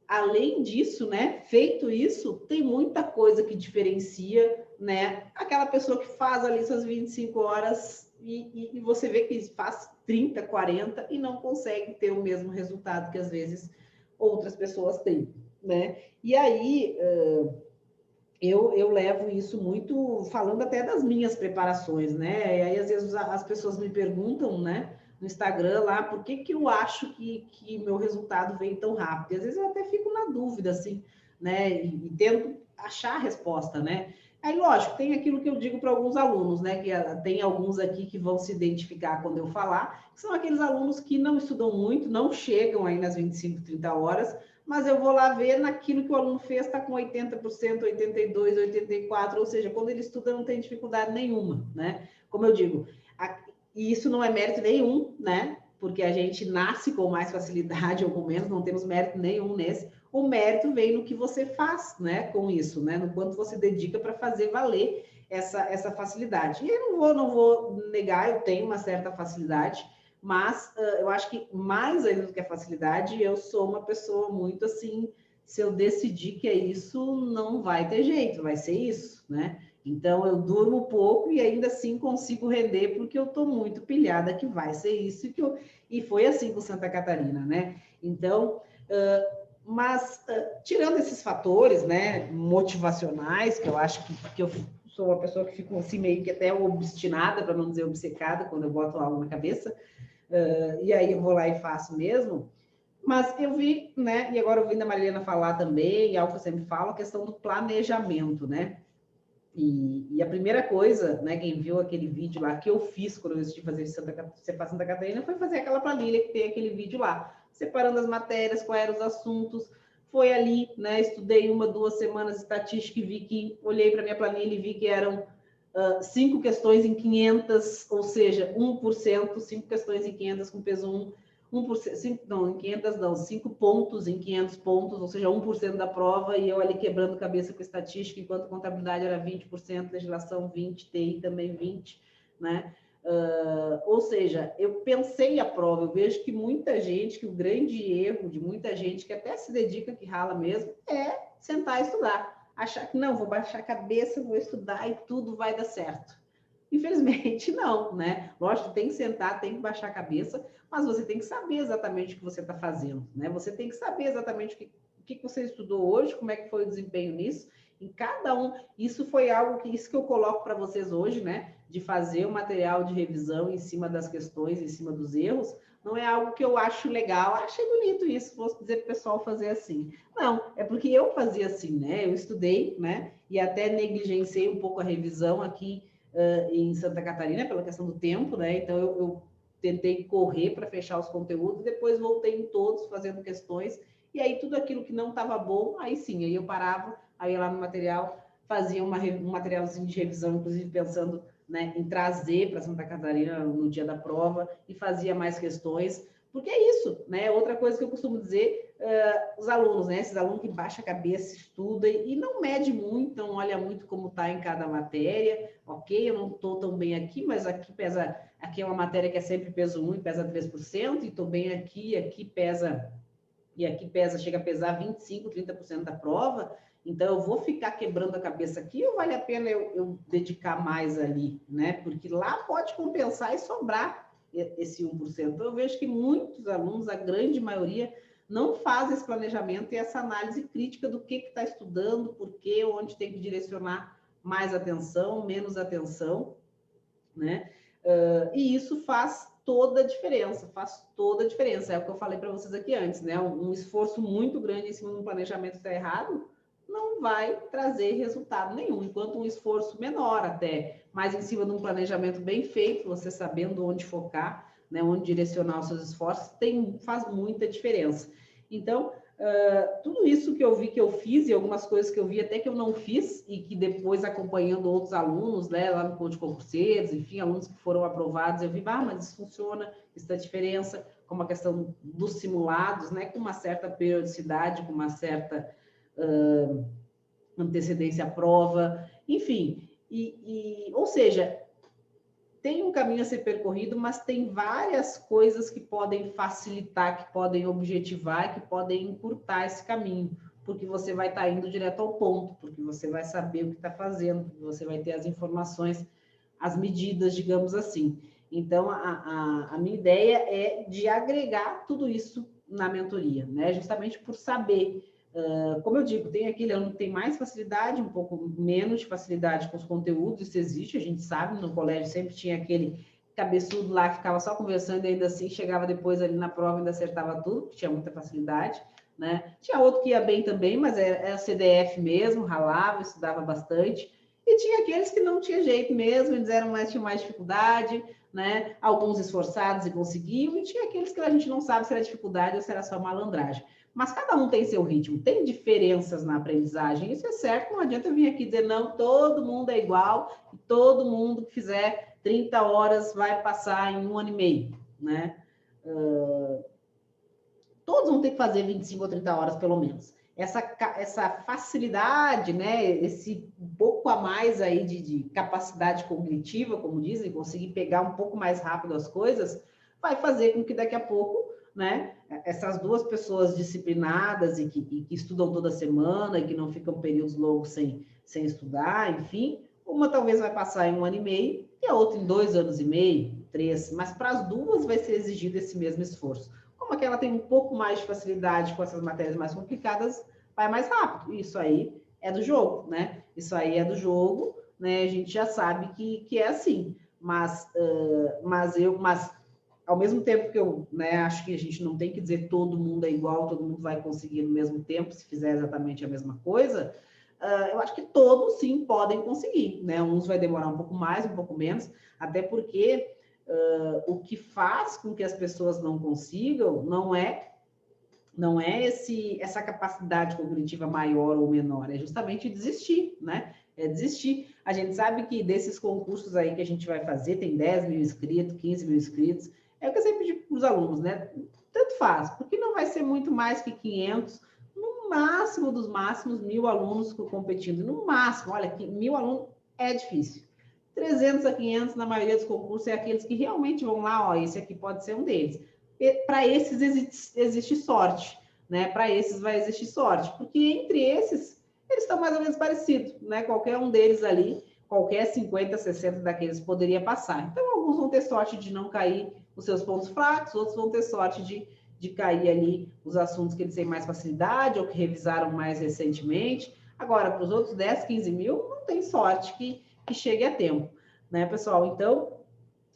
além disso, né? Feito isso, tem muita coisa que diferencia, né? Aquela pessoa que faz ali suas 25 horas e você vê que faz 30, 40 e não consegue ter o mesmo resultado que às vezes outras pessoas têm, né? E aí eu levo isso muito, falando até das minhas preparações, né? E aí às vezes as pessoas me perguntam, né, no Instagram lá, por que eu acho que meu resultado veio tão rápido? E às vezes eu até fico na dúvida, assim, né? E tento achar a resposta, né? Aí, lógico, tem aquilo que eu digo para alguns alunos, né? Que tem alguns aqui que vão se identificar quando eu falar, que são aqueles alunos que não estudam muito, não chegam aí nas 25, 30 horas, mas eu vou lá ver naquilo que o aluno fez, está com 80%, 82%, 84%, ou seja, quando ele estuda não tem dificuldade nenhuma, né? Como eu digo, e isso não é mérito nenhum, né? Porque a gente nasce com mais facilidade ou com menos, não temos mérito nenhum nesse. O mérito vem no que você faz, né, com isso, né, no quanto você dedica para fazer valer essa facilidade. E eu não vou negar, eu tenho uma certa facilidade, mas eu acho que mais ainda do que a facilidade, eu sou uma pessoa muito assim, se eu decidir que é isso, não vai ter jeito, vai ser isso, né? Então eu durmo pouco e ainda assim consigo render, porque eu estou muito pilhada que vai ser isso, e foi assim com Santa Catarina, né? Então, mas tirando esses fatores, né, motivacionais, que eu acho que eu sou uma pessoa que fico assim meio que até obstinada, para não dizer obcecada, quando eu boto algo na cabeça, e aí eu vou lá e faço mesmo. Mas eu vi, né, e agora ouvindo a Mariana falar também, e algo que eu sempre falo, a questão do planejamento, né? E a primeira coisa, né, quem viu aquele vídeo lá que eu fiz quando eu decidi fazer Santa Catarina, foi fazer aquela planilha que tem aquele vídeo lá, separando as matérias, quais eram os assuntos. Foi ali, né, estudei 1, 2 semanas de estatística e vi que, olhei para minha planilha e vi que eram 5 questões em 500, ou seja, 1%, 5 questões em 500 com peso 1, 1%, não, em 500 não, 5 pontos em 500 pontos, ou seja, 1% da prova, e eu ali quebrando cabeça com estatística, enquanto contabilidade era 20%, legislação 20%, TI também 20%, né? Ou seja, eu pensei a prova, eu vejo que muita gente, que o grande erro de muita gente, que até se dedica, que rala mesmo, é sentar e estudar. Achar que não, vou baixar a cabeça, vou estudar e tudo vai dar certo. Infelizmente, não, né? Lógico, tem que sentar, tem que baixar a cabeça, mas você tem que saber exatamente o que você está fazendo, né? Você tem que saber exatamente o que você estudou hoje, como é que foi o desempenho nisso, em cada um. Isso foi algo que, isso que eu coloco para vocês hoje, né? De fazer o material de revisão em cima das questões, em cima dos erros, não é algo que eu acho legal, achei bonito isso, vou dizer para o pessoal fazer assim. Não, é porque eu fazia assim, né? Eu estudei, né? E até negligenciei um pouco a revisão aqui em Santa Catarina, pela questão do tempo, né? Então, eu tentei correr para fechar os conteúdos, depois voltei em todos fazendo questões, e aí tudo aquilo que não estava bom, aí sim, aí eu parava, aí ia lá no material, fazia um materialzinho de revisão, inclusive pensando, né, em trazer para Santa Catarina no dia da prova, e fazia mais questões, porque é isso, né? Outra coisa que eu costumo dizer, os alunos, né? Esses alunos que baixam a cabeça, estudam e não mede muito, não olha muito como está em cada matéria, ok, eu não estou tão bem aqui, mas aqui pesa, aqui é uma matéria que é sempre peso 1 e pesa 3%, e estou bem aqui pesa, e aqui pesa, chega a pesar 25, 30% da prova, então eu vou ficar quebrando a cabeça aqui ou vale a pena eu dedicar mais ali, né? Porque lá pode compensar e sobrar esse 1%. Então, eu vejo que muitos alunos, a grande maioria, não faz esse planejamento e essa análise crítica do que está estudando, por quê, onde tem que direcionar mais atenção, menos atenção, né? E isso faz toda a diferença, faz toda a diferença. É o que eu falei para vocês aqui antes, né? Um esforço muito grande em cima de um planejamento que está errado não vai trazer resultado nenhum, enquanto um esforço menor até, mas em cima de um planejamento bem feito, você sabendo onde focar, né, onde direcionar os seus esforços, faz muita diferença. Então, tudo isso que eu vi que eu fiz e algumas coisas que eu vi até que eu não fiz e que depois acompanhando outros alunos, né, lá no Ponto de Concurseiros, enfim, alunos que foram aprovados, eu vi, mas isso funciona, isso dá diferença, como a questão dos simulados, né, com uma certa periodicidade, com uma certa antecedência à prova, enfim, ou seja, tem um caminho a ser percorrido, mas tem várias coisas que podem facilitar, que podem objetivar, que podem encurtar esse caminho, porque você vai estar indo direto ao ponto, porque você vai saber o que está fazendo, porque você vai ter as informações, as medidas, digamos assim. Então, a minha ideia é de agregar tudo isso na mentoria, né? Justamente por saber. Como eu digo, tem aquele aluno que tem mais facilidade, um pouco menos de facilidade com os conteúdos, isso existe, a gente sabe, no colégio sempre tinha aquele cabeçudo lá que ficava só conversando e ainda assim chegava depois ali na prova e ainda acertava tudo, que tinha muita facilidade, né? Tinha outro que ia bem também, mas era CDF mesmo, ralava, estudava bastante, e tinha aqueles que não tinha jeito mesmo, eles tinham mais dificuldade, né? Alguns esforçados e conseguiam, e tinha aqueles que a gente não sabe se era dificuldade ou se era só malandragem. Mas cada um tem seu ritmo, tem diferenças na aprendizagem, isso é certo, não adianta vir aqui dizer, não, todo mundo é igual, e todo mundo que fizer 30 horas vai passar em 1 ano e meio, né? Todos vão ter que fazer 25 ou 30 horas, pelo menos. Essa facilidade, né, esse pouco a mais aí de capacidade cognitiva, como dizem, conseguir pegar um pouco mais rápido as coisas, vai fazer com que daqui a pouco, né, essas duas pessoas disciplinadas e que estudam toda semana e que não ficam períodos longos sem estudar, enfim, uma talvez vai passar em 1 ano e meio e a outra em 2 anos e meio, 3, mas para as duas vai ser exigido esse mesmo esforço. Como aquela tem um pouco mais de facilidade com essas matérias mais complicadas, vai mais rápido. Isso aí é do jogo, né? Isso aí é do jogo, né, a gente já sabe que é assim, mas ao mesmo tempo que eu, né, acho que a gente não tem que dizer todo mundo é igual, todo mundo vai conseguir no mesmo tempo, se fizer exatamente a mesma coisa, eu acho que todos sim podem conseguir, né? Uns vai demorar um pouco mais, um pouco menos, até porque o que faz com que as pessoas não consigam não é essa capacidade cognitiva maior ou menor, é justamente desistir, né? É desistir. A gente sabe que desses concursos aí que a gente vai fazer, tem 10 mil inscritos, 15 mil inscritos, é o que eu sempre digo para os alunos, né? Tanto faz, porque não vai ser muito mais que 500, no máximo dos máximos, 1.000 alunos competindo, no máximo, olha, 1.000 alunos é difícil. 300 a 500, na maioria dos concursos, é aqueles que realmente vão lá, ó, esse aqui pode ser um deles. Para esses existe sorte, né? Para esses vai existir sorte, porque entre esses, eles estão mais ou menos parecidos, né? Qualquer um deles ali, qualquer 50, 60 daqueles poderia passar. Então, alguns vão ter sorte de não cair os seus pontos fracos, outros vão ter sorte de cair ali os assuntos que eles têm mais facilidade ou que revisaram mais recentemente. Agora, para os outros 10, 15 mil, não tem sorte que chegue a tempo, né, pessoal? Então,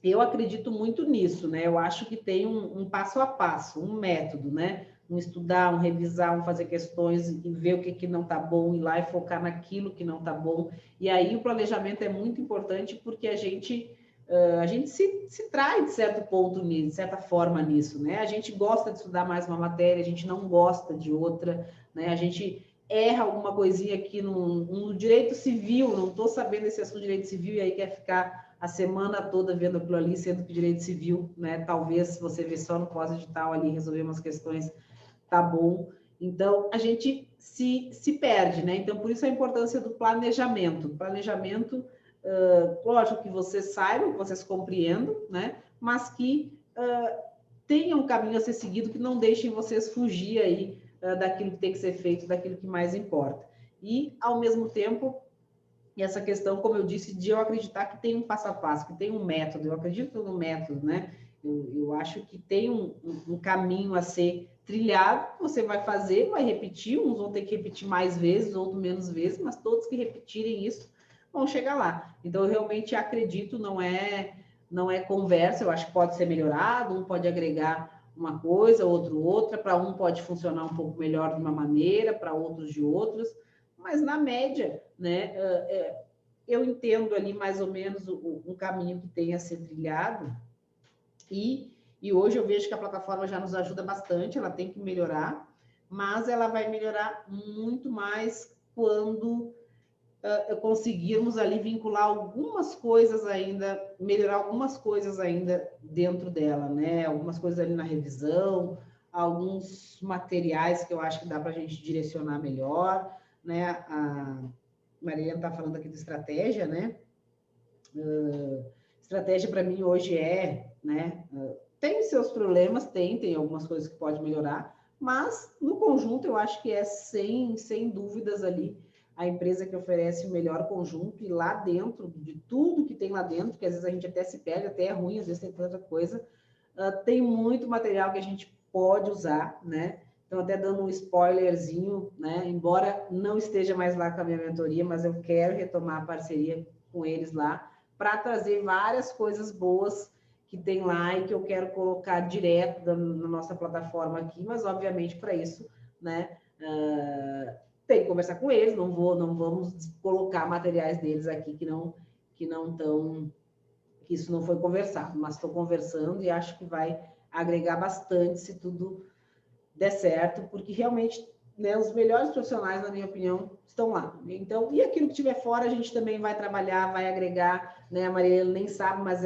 eu acredito muito nisso, né? Eu acho que tem um passo a passo, um método, né? Um estudar, um revisar, um fazer questões e ver o que não está bom, ir lá e focar naquilo que não está bom. E aí o planejamento é muito importante porque a gente se trai de certo ponto nisso, de certa forma nisso, né? A gente gosta de estudar mais uma matéria, a gente não gosta de outra, né? A gente erra alguma coisinha aqui no direito civil, não estou sabendo esse assunto de direito civil e aí quer ficar a semana toda vendo aquilo ali, sendo que direito civil, né? Talvez você vê só no pós-edital ali, resolver umas questões, tá bom. Então, a gente se perde, né? Então, por isso a importância do planejamento. Planejamento, lógico que vocês saibam, que vocês compreendam, né? Mas que tenham um caminho a ser seguido, que não deixem vocês fugir aí daquilo que tem que ser feito, daquilo que mais importa. E, ao mesmo tempo, essa questão, como eu disse, de eu acreditar que tem um passo a passo, que tem um método, eu acredito no método, né? Eu acho que tem um caminho a ser trilhado, você vai fazer, vai repetir, uns vão ter que repetir mais vezes, outros menos vezes, mas todos que repetirem isso vão chegar lá. Então, eu realmente acredito, não é conversa, eu acho que pode ser melhorado, um pode agregar uma coisa, outro outra, para um pode funcionar um pouco melhor de uma maneira, para outros de outras, mas na média, né, eu entendo ali mais ou menos um caminho que tem a ser trilhado, e hoje eu vejo que a plataforma já nos ajuda bastante, ela tem que melhorar, mas ela vai melhorar muito mais quando conseguirmos ali vincular algumas coisas ainda, melhorar algumas coisas ainda dentro dela, né? Algumas coisas ali na revisão, alguns materiais que eu acho que dá para a gente direcionar melhor, né? A Maria está falando aqui de estratégia, né? Estratégia para mim hoje né? Tem seus problemas, tem algumas coisas que pode melhorar, mas no conjunto eu acho que é sem dúvidas ali a empresa que oferece o melhor conjunto, e lá dentro, de tudo que tem lá dentro, que às vezes a gente até se perde, até é ruim, às vezes tem tanta coisa, tem muito material que a gente pode usar, né? Então, até dando um spoilerzinho, né? Embora não esteja mais lá com a minha mentoria, mas eu quero retomar a parceria com eles lá, para trazer várias coisas boas que tem lá e que eu quero colocar direto na nossa plataforma aqui, mas, obviamente, para isso, né? Tem que conversar com eles, não vamos colocar materiais deles aqui que não estão, que isso não foi conversado, mas estou conversando e acho que vai agregar bastante se tudo der certo, porque realmente, né, os melhores profissionais, na minha opinião, estão lá. Então, e aquilo que tiver fora, a gente também vai trabalhar, vai agregar, né? A Maria nem sabe, mas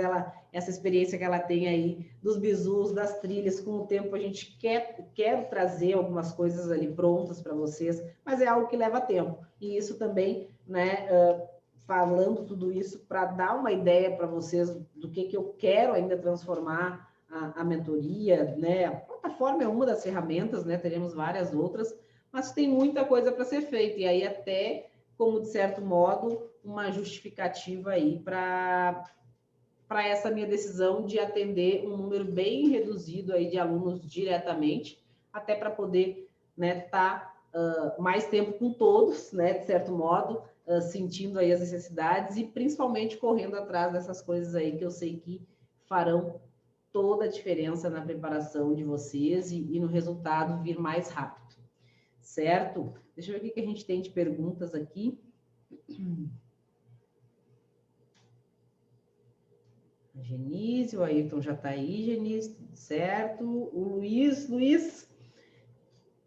essa experiência que ela tem aí dos bizus, das trilhas, com o tempo a gente quer trazer algumas coisas ali prontas para vocês, mas é algo que leva tempo. E isso também, né, falando tudo isso para dar uma ideia para vocês do que eu quero ainda transformar a mentoria, né? A plataforma é uma das ferramentas, né? Teremos várias outras, mas tem muita coisa para ser feita, e aí até, como de certo modo, uma justificativa aí para essa minha decisão de atender um número bem reduzido aí de alunos diretamente, até para poder, né, tá mais tempo com todos, né, de certo modo, sentindo aí as necessidades e principalmente correndo atrás dessas coisas aí que eu sei que farão toda a diferença na preparação de vocês e no resultado vir mais rápido, certo? Deixa eu ver o que a gente tem de perguntas aqui. A Genise, o Ayrton já está aí, Genise, tudo certo. O Luiz,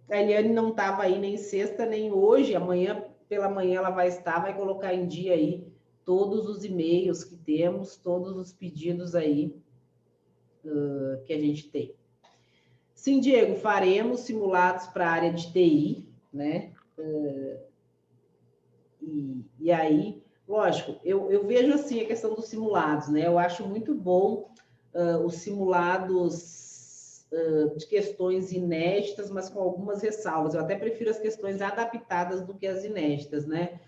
a Eliane não estava aí nem sexta, nem hoje, amanhã pela manhã ela vai estar, vai colocar em dia aí todos os e-mails que temos, todos os pedidos aí que a gente tem. Sim, Diego, faremos simulados para a área de TI, né? E aí, lógico, eu vejo assim a questão dos simulados, né? Eu acho muito bom os simulados de questões inéditas, mas com algumas ressalvas. Eu até prefiro as questões adaptadas do que as inéditas, né?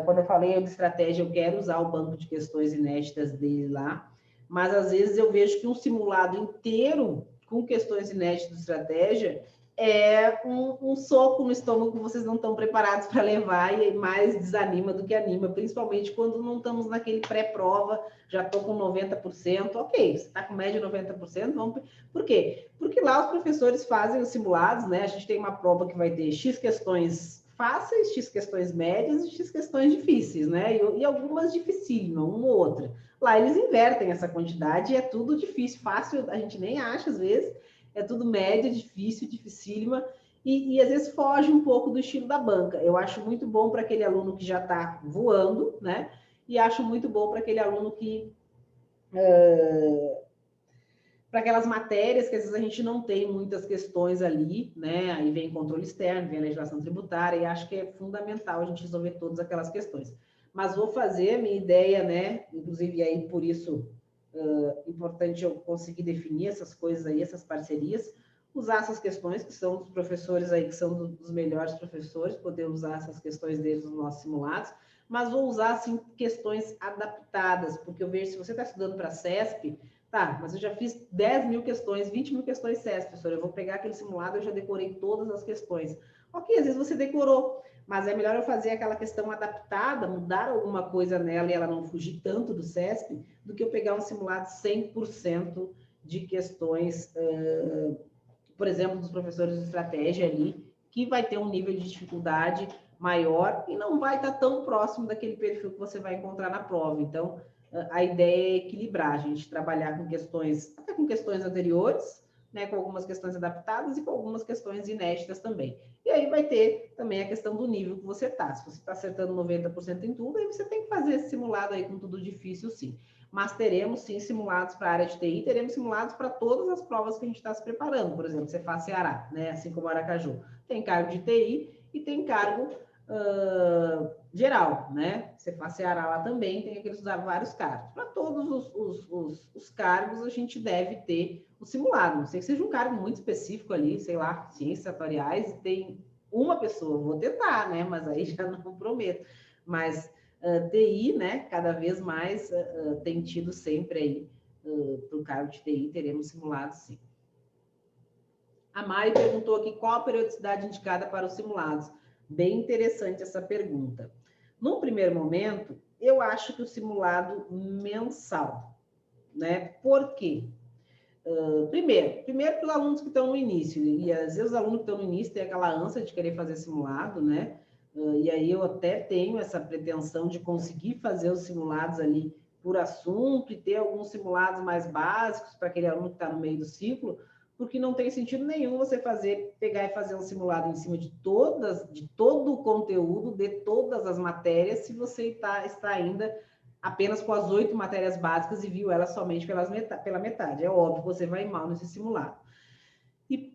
Quando eu falei de estratégia, eu quero usar o banco de questões inéditas dele lá, mas às vezes eu vejo que um simulado inteiro com questões inéditas de estratégia é um soco no estômago que vocês não estão preparados para levar e mais desanima do que anima, principalmente quando não estamos naquele pré-prova, já estou com 90%, ok, você está com média 90%, vamos... Por quê? Porque lá os professores fazem os simulados, né? A gente tem uma prova que vai ter X questões fáceis, X questões médias e X questões difíceis, né? E algumas dificílimas, uma ou outra. Lá eles invertem essa quantidade e é tudo difícil, fácil, a gente nem acha às vezes, é tudo média, difícil, dificílima, e às vezes foge um pouco do estilo da banca. Eu acho muito bom para aquele aluno que já está voando, né? E acho muito bom para aquele aluno que... para aquelas matérias que às vezes a gente não tem muitas questões ali, né? Aí vem controle externo, vem a legislação tributária, e acho que é fundamental a gente resolver todas aquelas questões. Mas vou fazer a minha ideia, né? Inclusive, aí por isso... importante eu conseguir definir essas coisas aí, essas parcerias, usar essas questões que são dos professores aí, que são dos melhores professores, poder usar essas questões deles nos nossos simulados, mas vou usar, assim, questões adaptadas, porque eu vejo, se você está estudando para a CESP, tá, mas eu já fiz 10 mil questões, 20 mil questões CESP, professor, eu vou pegar aquele simulado, eu já decorei todas as questões. Ok, às vezes você decorou, mas é melhor eu fazer aquela questão adaptada, mudar alguma coisa nela e ela não fugir tanto do CESP, do que eu pegar um simulado 100% de questões, por exemplo, dos professores de estratégia ali, que vai ter um nível de dificuldade maior e não vai estar tão próximo daquele perfil que você vai encontrar na prova. Então, a ideia é equilibrar, a gente trabalhar com questões, até com questões anteriores, né, com algumas questões adaptadas e com algumas questões inéditas também. E aí vai ter também a questão do nível que você está. Se você está acertando 90% em tudo, aí você tem que fazer esse simulado aí com tudo difícil, sim. Mas teremos, sim, simulados para a área de TI, teremos simulados para todas as provas que a gente está se preparando. Por exemplo, Cefaz Ceará, né, assim como Aracaju. Tem cargo de TI e tem cargo geral, né? Cefaz Ceará lá também tem aqueles vários cargos. Para todos os cargos, a gente deve ter o simulado. Não sei que seja um cargo muito específico ali, sei lá, ciências atuariais, e tem uma pessoa, vou tentar, né? Mas aí já não prometo. Mas TI, né? Cada vez mais tem tido sempre aí, para o cargo de TI, teremos simulados, sim. A Mari perguntou aqui qual a periodicidade indicada para os simulados. Bem interessante essa pergunta. Num primeiro momento, eu acho que o simulado mensal, né? Por quê? Primeiro para os alunos que estão no início, e às vezes os alunos que estão no início têm aquela ânsia de querer fazer simulado, né? E aí eu até tenho essa pretensão de conseguir fazer os simulados ali por assunto e ter alguns simulados mais básicos para aquele aluno que está no meio do ciclo, porque não tem sentido nenhum você pegar e fazer um simulado em cima de todo o conteúdo, de todas as matérias, se você está ainda apenas com as 8 matérias básicas e viu elas somente pela metade. É óbvio que você vai mal nesse simulado.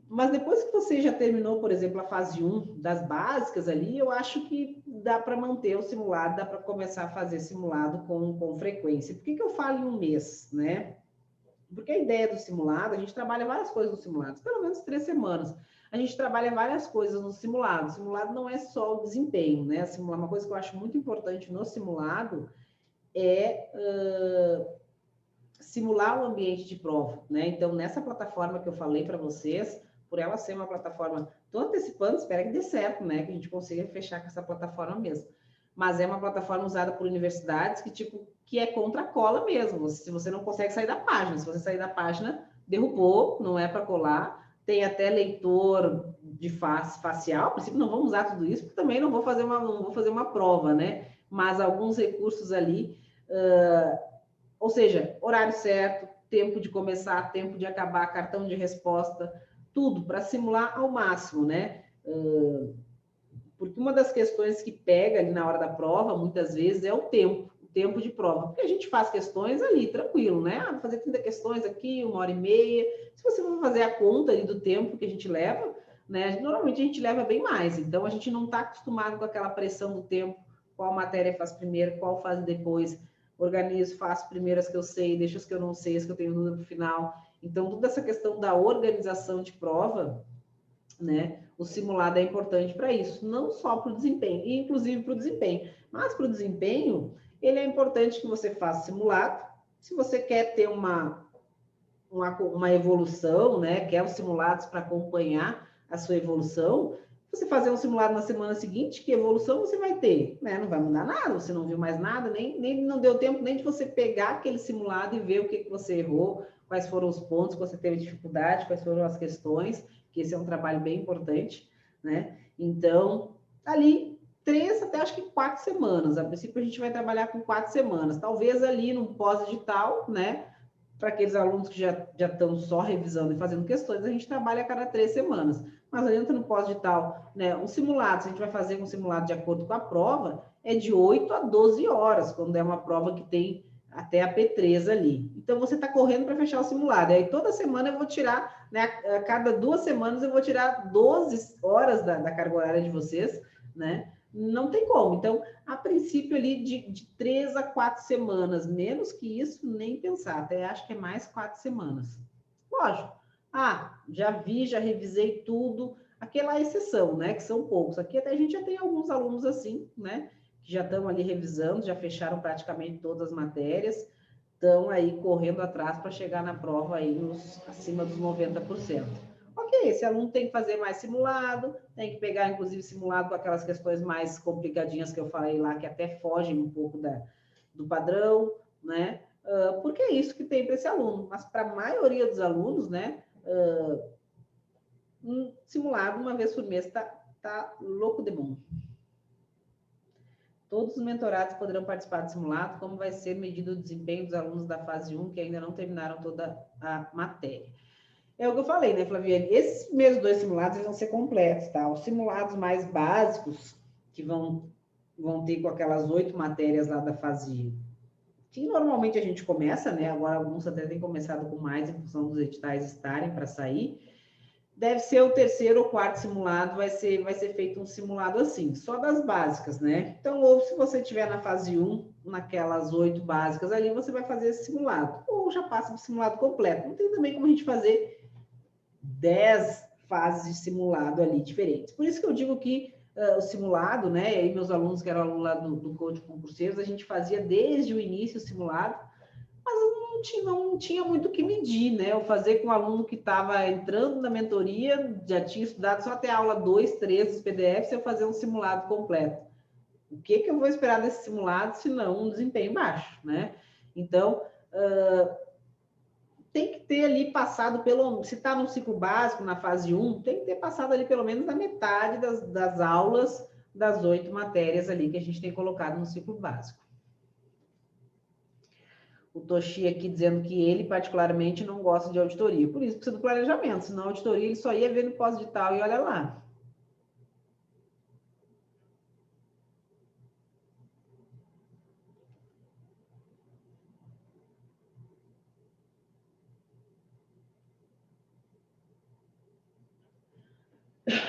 Mas depois que você já terminou, por exemplo, a fase 1 das básicas ali, eu acho que dá para manter o simulado, dá para começar a fazer simulado com frequência. Por que eu falo em um mês, né? Porque a ideia do simulado, a gente trabalha várias coisas no simulado, pelo menos 3 semanas. A gente trabalha várias coisas no simulado. O simulado não é só o desempenho, né? Uma coisa que eu acho muito importante no simulado é simular o ambiente de prova, né? Então, nessa plataforma que eu falei para vocês, por ela ser uma plataforma, estou antecipando, espero que dê certo, né? Que a gente consiga fechar com essa plataforma mesmo. mas é uma plataforma usada por universidades que, tipo, que é contra a cola mesmo. Se você não consegue sair da página, se você sair da página, derrubou, não é para colar. Tem até leitor de face facial, a princípio não vamos usar tudo isso, porque também não vou fazer uma prova, né? Mas alguns recursos ali, ou seja, horário certo, tempo de começar, tempo de acabar, cartão de resposta, tudo para simular ao máximo, né? Porque uma das questões que pega ali na hora da prova, muitas vezes, é o tempo de prova. Porque a gente faz questões ali, tranquilo, né? Vou fazer 30 questões aqui, 1h30. Se você for fazer a conta ali do tempo que a gente leva, né? Normalmente a gente leva bem mais. Então, a gente não está acostumado com aquela pressão do tempo, qual matéria faz primeiro, qual faz depois. Organizo, faço primeiro as que eu sei, deixo as que eu não sei, as que eu tenho dúvida para o final. Então, toda essa questão da organização de prova, né? O simulado é importante para isso, não só para o desempenho, e inclusive para o desempenho. Mas para o desempenho, ele é importante que você faça simulado. Se você quer ter uma evolução, né? Quer os simulados para acompanhar a sua evolução, você fazer um simulado na semana seguinte, que evolução você vai ter? Né? Não vai mudar nada, você não viu mais nada, nem não deu tempo nem de você pegar aquele simulado e ver o que você errou, quais foram os pontos que você teve dificuldade, quais foram as questões, que esse é um trabalho bem importante, né? Então, ali, 3 até acho que 4 semanas. A princípio, a gente vai trabalhar com 4 semanas. Talvez ali no pós-digital, né? Para aqueles alunos que já estão só revisando e fazendo questões, a gente trabalha a cada 3 semanas. Mas dentro do pós-digital, né, um simulado, se a gente vai fazer um simulado de acordo com a prova, é de 8 a 12 horas, quando é uma prova que tem até a P3 ali. Então, você está correndo para fechar o simulado. E aí, toda semana eu vou tirar, né, a cada 2 semanas eu vou tirar 12 horas da carga horária de vocês, né? Não tem como. Então, a princípio ali de 3 a 4 semanas, menos que isso, nem pensar. Até acho que é mais 4 semanas. Lógico. Já vi, já revisei tudo. Aquela exceção, né? Que são poucos. Aqui até a gente já tem alguns alunos assim, né? Que já estão ali revisando, já fecharam praticamente todas as matérias, estão aí correndo atrás para chegar na prova aí acima dos 90%. Ok, esse aluno tem que fazer mais simulado, tem que pegar, inclusive, simulado com aquelas questões mais complicadinhas que eu falei lá, que até fogem um pouco do padrão, né? Porque é isso que tem para esse aluno. Mas para a maioria dos alunos, né? Um simulado uma vez por mês tá louco de bom. Todos os mentorados poderão participar do simulado, como vai ser medido o desempenho dos alunos da fase 1, que ainda não terminaram toda a matéria. É o que eu falei, né, Flaviane? Esses primeiros 2 simulados vão ser completos, tá? Os simulados mais básicos, que vão ter com aquelas 8 matérias lá da fase, que normalmente a gente começa, né? Agora alguns até têm começado com mais, em função dos editais estarem para sair. Deve ser o 3º ou 4º simulado, vai ser feito um simulado assim, só das básicas, né? Então, ou se você estiver na fase 1, naquelas 8 básicas ali, você vai fazer esse simulado, ou já passa para o simulado completo. Não tem também como a gente fazer 10 fases de simulado ali diferentes. Por isso que eu digo que o simulado, né? E aí meus alunos que eram alunos lá do Coach Concurseiros, a gente fazia desde o início o simulado, mas não tinha muito o que medir, né? Eu fazer com um aluno que estava entrando na mentoria, já tinha estudado só até a aula 2, 3 dos PDFs, eu fazer um simulado completo. O que eu vou esperar desse simulado, se não um desempenho baixo, né? Então, tem que ter ali passado se está no ciclo básico, na fase 1, tem que ter passado ali pelo menos a metade das aulas das 8 matérias ali que a gente tem colocado no ciclo básico. O Toshi aqui dizendo que ele, particularmente, não gosta de auditoria. Por isso precisa do planejamento, senão a auditoria ele só ia ver no pós-digital e olha lá.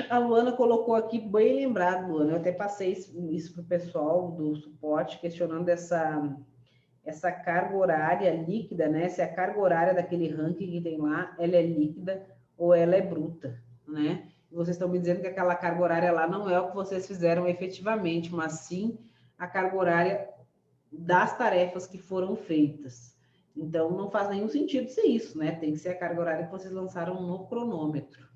A Luana colocou aqui, bem lembrado, Luana, eu até passei isso para o pessoal do suporte, questionando essa carga horária líquida, né? Se a carga horária daquele ranking que tem lá, ela é líquida ou ela é bruta, né? E vocês estão me dizendo que aquela carga horária lá não é o que vocês fizeram efetivamente, mas sim a carga horária das tarefas que foram feitas. Então, não faz nenhum sentido ser isso, né? Tem que ser a carga horária que vocês lançaram no cronômetro.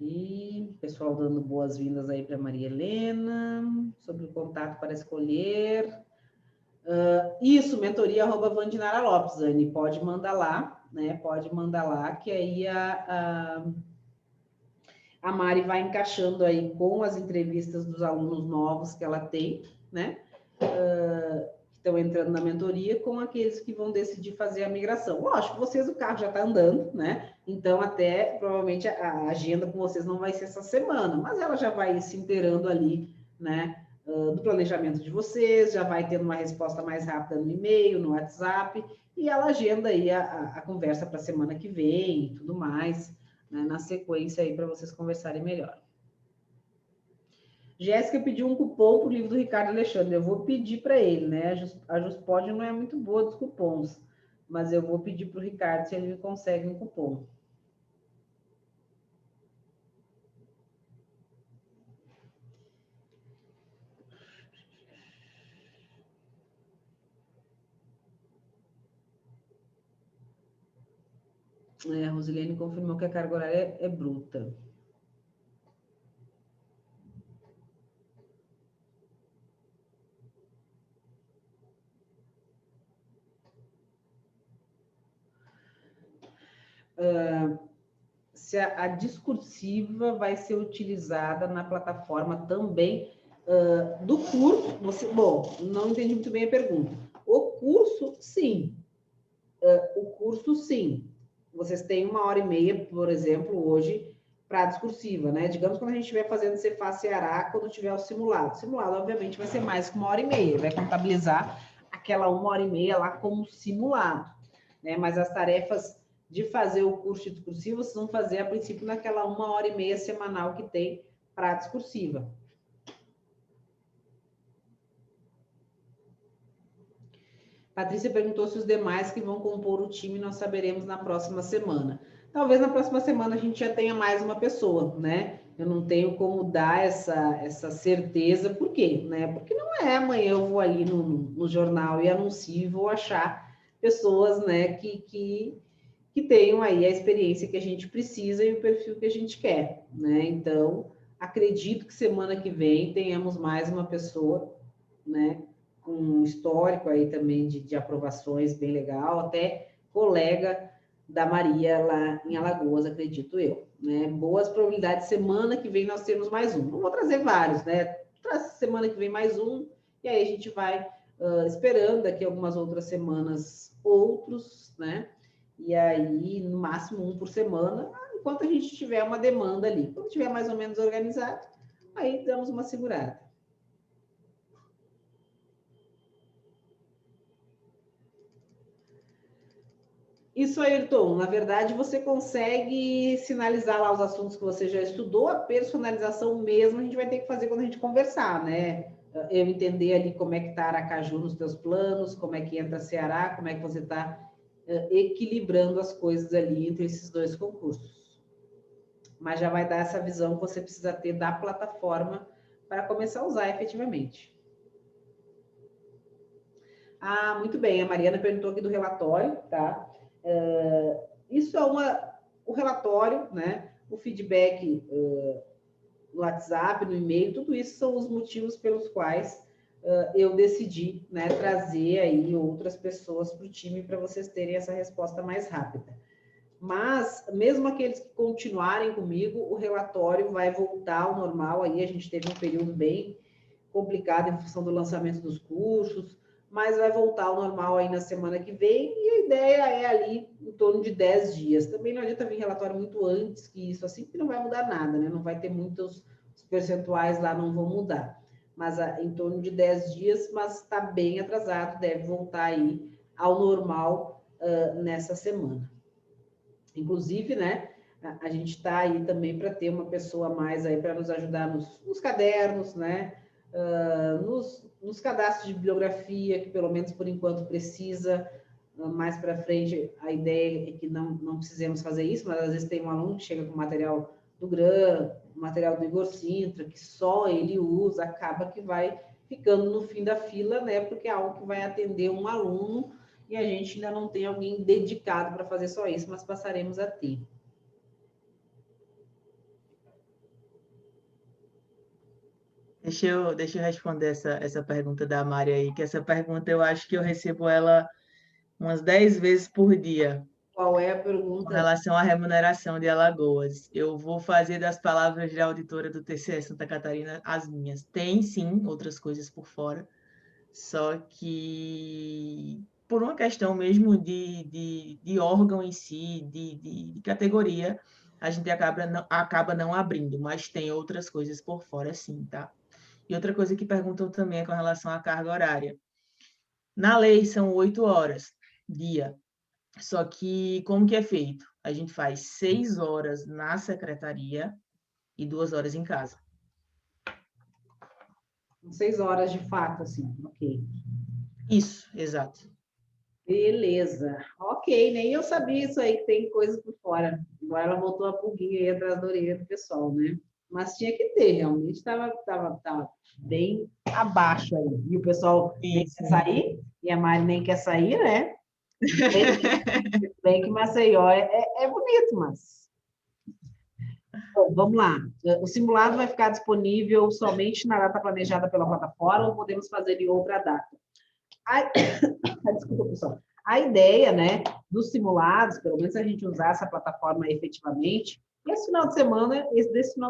E o pessoal dando boas-vindas aí para Maria Helena, sobre o contato para escolher. Isso, mentoria@Vandinara Lopes, Anne, pode mandar lá, né? Pode mandar lá, que aí a Mari vai encaixando aí com as entrevistas dos alunos novos que ela tem, né? Que estão entrando na mentoria, com aqueles que vão decidir fazer a migração. Lógico, vocês, o carro já está andando, né? Então, até, provavelmente, a agenda com vocês não vai ser essa semana, mas ela já vai se inteirando ali, né? Do planejamento de vocês, já vai tendo uma resposta mais rápida no e-mail, no WhatsApp, e ela agenda aí a conversa para a semana que vem e tudo mais, né? Na sequência aí, para vocês conversarem melhor. Jéssica pediu um cupom para o livro do Ricardo Alexandre. Eu vou pedir para ele, né? A Juspod não é muito boa dos cupons, mas eu vou pedir para o Ricardo se ele consegue um cupom. A Rosilene confirmou que a carga horária é bruta. Se a discursiva vai ser utilizada na plataforma também do curso. Bom, não entendi muito bem a pergunta. O curso, sim. O curso, sim. Vocês têm 1h30, por exemplo, hoje, para a discursiva, né? Digamos quando a gente estiver fazendo Cefaz Ceará, quando tiver o simulado. O simulado, obviamente, vai ser mais que 1h30. Vai contabilizar aquela 1h30 lá como simulado, né? Mas as tarefas de fazer o curso discursivo, vocês vão fazer, a princípio, naquela 1h30 semanal que tem para a discursiva. Patrícia perguntou se os demais que vão compor o time nós saberemos na próxima semana. Talvez na próxima semana a gente já tenha mais uma pessoa, né? Eu não tenho como dar essa certeza. Por quê? Né? Porque não é amanhã eu vou ali no jornal e anuncio e vou achar pessoas, né, que tenham aí a experiência que a gente precisa e o perfil que a gente quer, né? Então, acredito que semana que vem tenhamos mais uma pessoa, né, com um histórico aí também de aprovações bem legal, até colega da Maria lá em Alagoas, acredito eu, né? Boas probabilidades, semana que vem nós temos mais um. Não vou trazer vários, né? Traz semana que vem mais um, e aí a gente vai esperando daqui algumas outras semanas outros, né? E aí, no máximo um por semana, enquanto a gente tiver uma demanda ali. Quando tiver mais ou menos organizado, aí damos uma segurada. Isso, Ayrton, na verdade, você consegue sinalizar lá os assuntos que você já estudou, a personalização mesmo a gente vai ter que fazer quando a gente conversar, né? Eu entender ali como é que está Aracaju nos teus planos, como é que entra Ceará, como é que você está equilibrando as coisas ali entre esses dois concursos. Mas já vai dar essa visão que você precisa ter da plataforma para começar a usar efetivamente. Ah, muito bem, a Mariana perguntou aqui do relatório, tá? Isso é o relatório, né? O feedback no WhatsApp, no e-mail, tudo isso são os motivos pelos quais eu decidi, né, trazer aí outras pessoas para o time para vocês terem essa resposta mais rápida. Mas, mesmo aqueles que continuarem comigo, o relatório vai voltar ao normal. Aí a gente teve um período bem complicado em função do lançamento dos cursos, mas vai voltar ao normal aí na semana que vem, e a ideia é ali em torno de 10 dias. Também não adianta vir relatório muito antes que isso, assim, que não vai mudar nada, né? Não vai ter muitos, os percentuais lá não vão mudar. Mas em torno de 10 dias, mas está bem atrasado, deve voltar aí ao normal nessa semana. Inclusive, né, a gente está aí também para ter uma pessoa a mais aí para nos ajudar nos cadernos, né, nos cadastros de bibliografia, que pelo menos por enquanto precisa. Mais para frente, a ideia é que não precisemos fazer isso, mas às vezes tem um aluno que chega com material do GRAM, material do Igor Sintra, que só ele usa, acaba que vai ficando no fim da fila, né, porque é algo que vai atender um aluno, e a gente ainda não tem alguém dedicado para fazer só isso, mas passaremos a ter. Deixa eu responder essa pergunta da Mari aí, que essa pergunta eu acho que eu recebo ela umas 10 vezes por dia, Qual é a com pergunta? relação à remuneração de Alagoas. Eu vou fazer das palavras da auditora do TCE Santa Catarina as minhas. Tem, sim, outras coisas por fora, só que por uma questão mesmo de órgão em si, de categoria, a gente acaba não abrindo, mas tem outras coisas por fora, sim, tá? E outra coisa que perguntam também é com relação à carga horária. Na lei são 8 horas dia, só que como que é feito? A gente faz 6 horas na secretaria e 2 horas em casa. 6 horas de fato, assim, ok. Isso, exato. Beleza. Ok, nem eu sabia isso aí, que tem coisa por fora. Agora ela voltou a pulguinha aí atrás da orelha do pessoal, né? Mas tinha que ter, realmente estava bem abaixo aí. E o pessoal nem Isso. quer sair, e a Mari nem quer sair, né? Bem que Maceió é bonito, mas... Bom, vamos lá. O simulado vai ficar disponível somente na data planejada pela plataforma ou podemos fazer em outra data? Desculpa, pessoal. A ideia, né, dos simulados, pelo menos a gente usar essa plataforma efetivamente, desse final de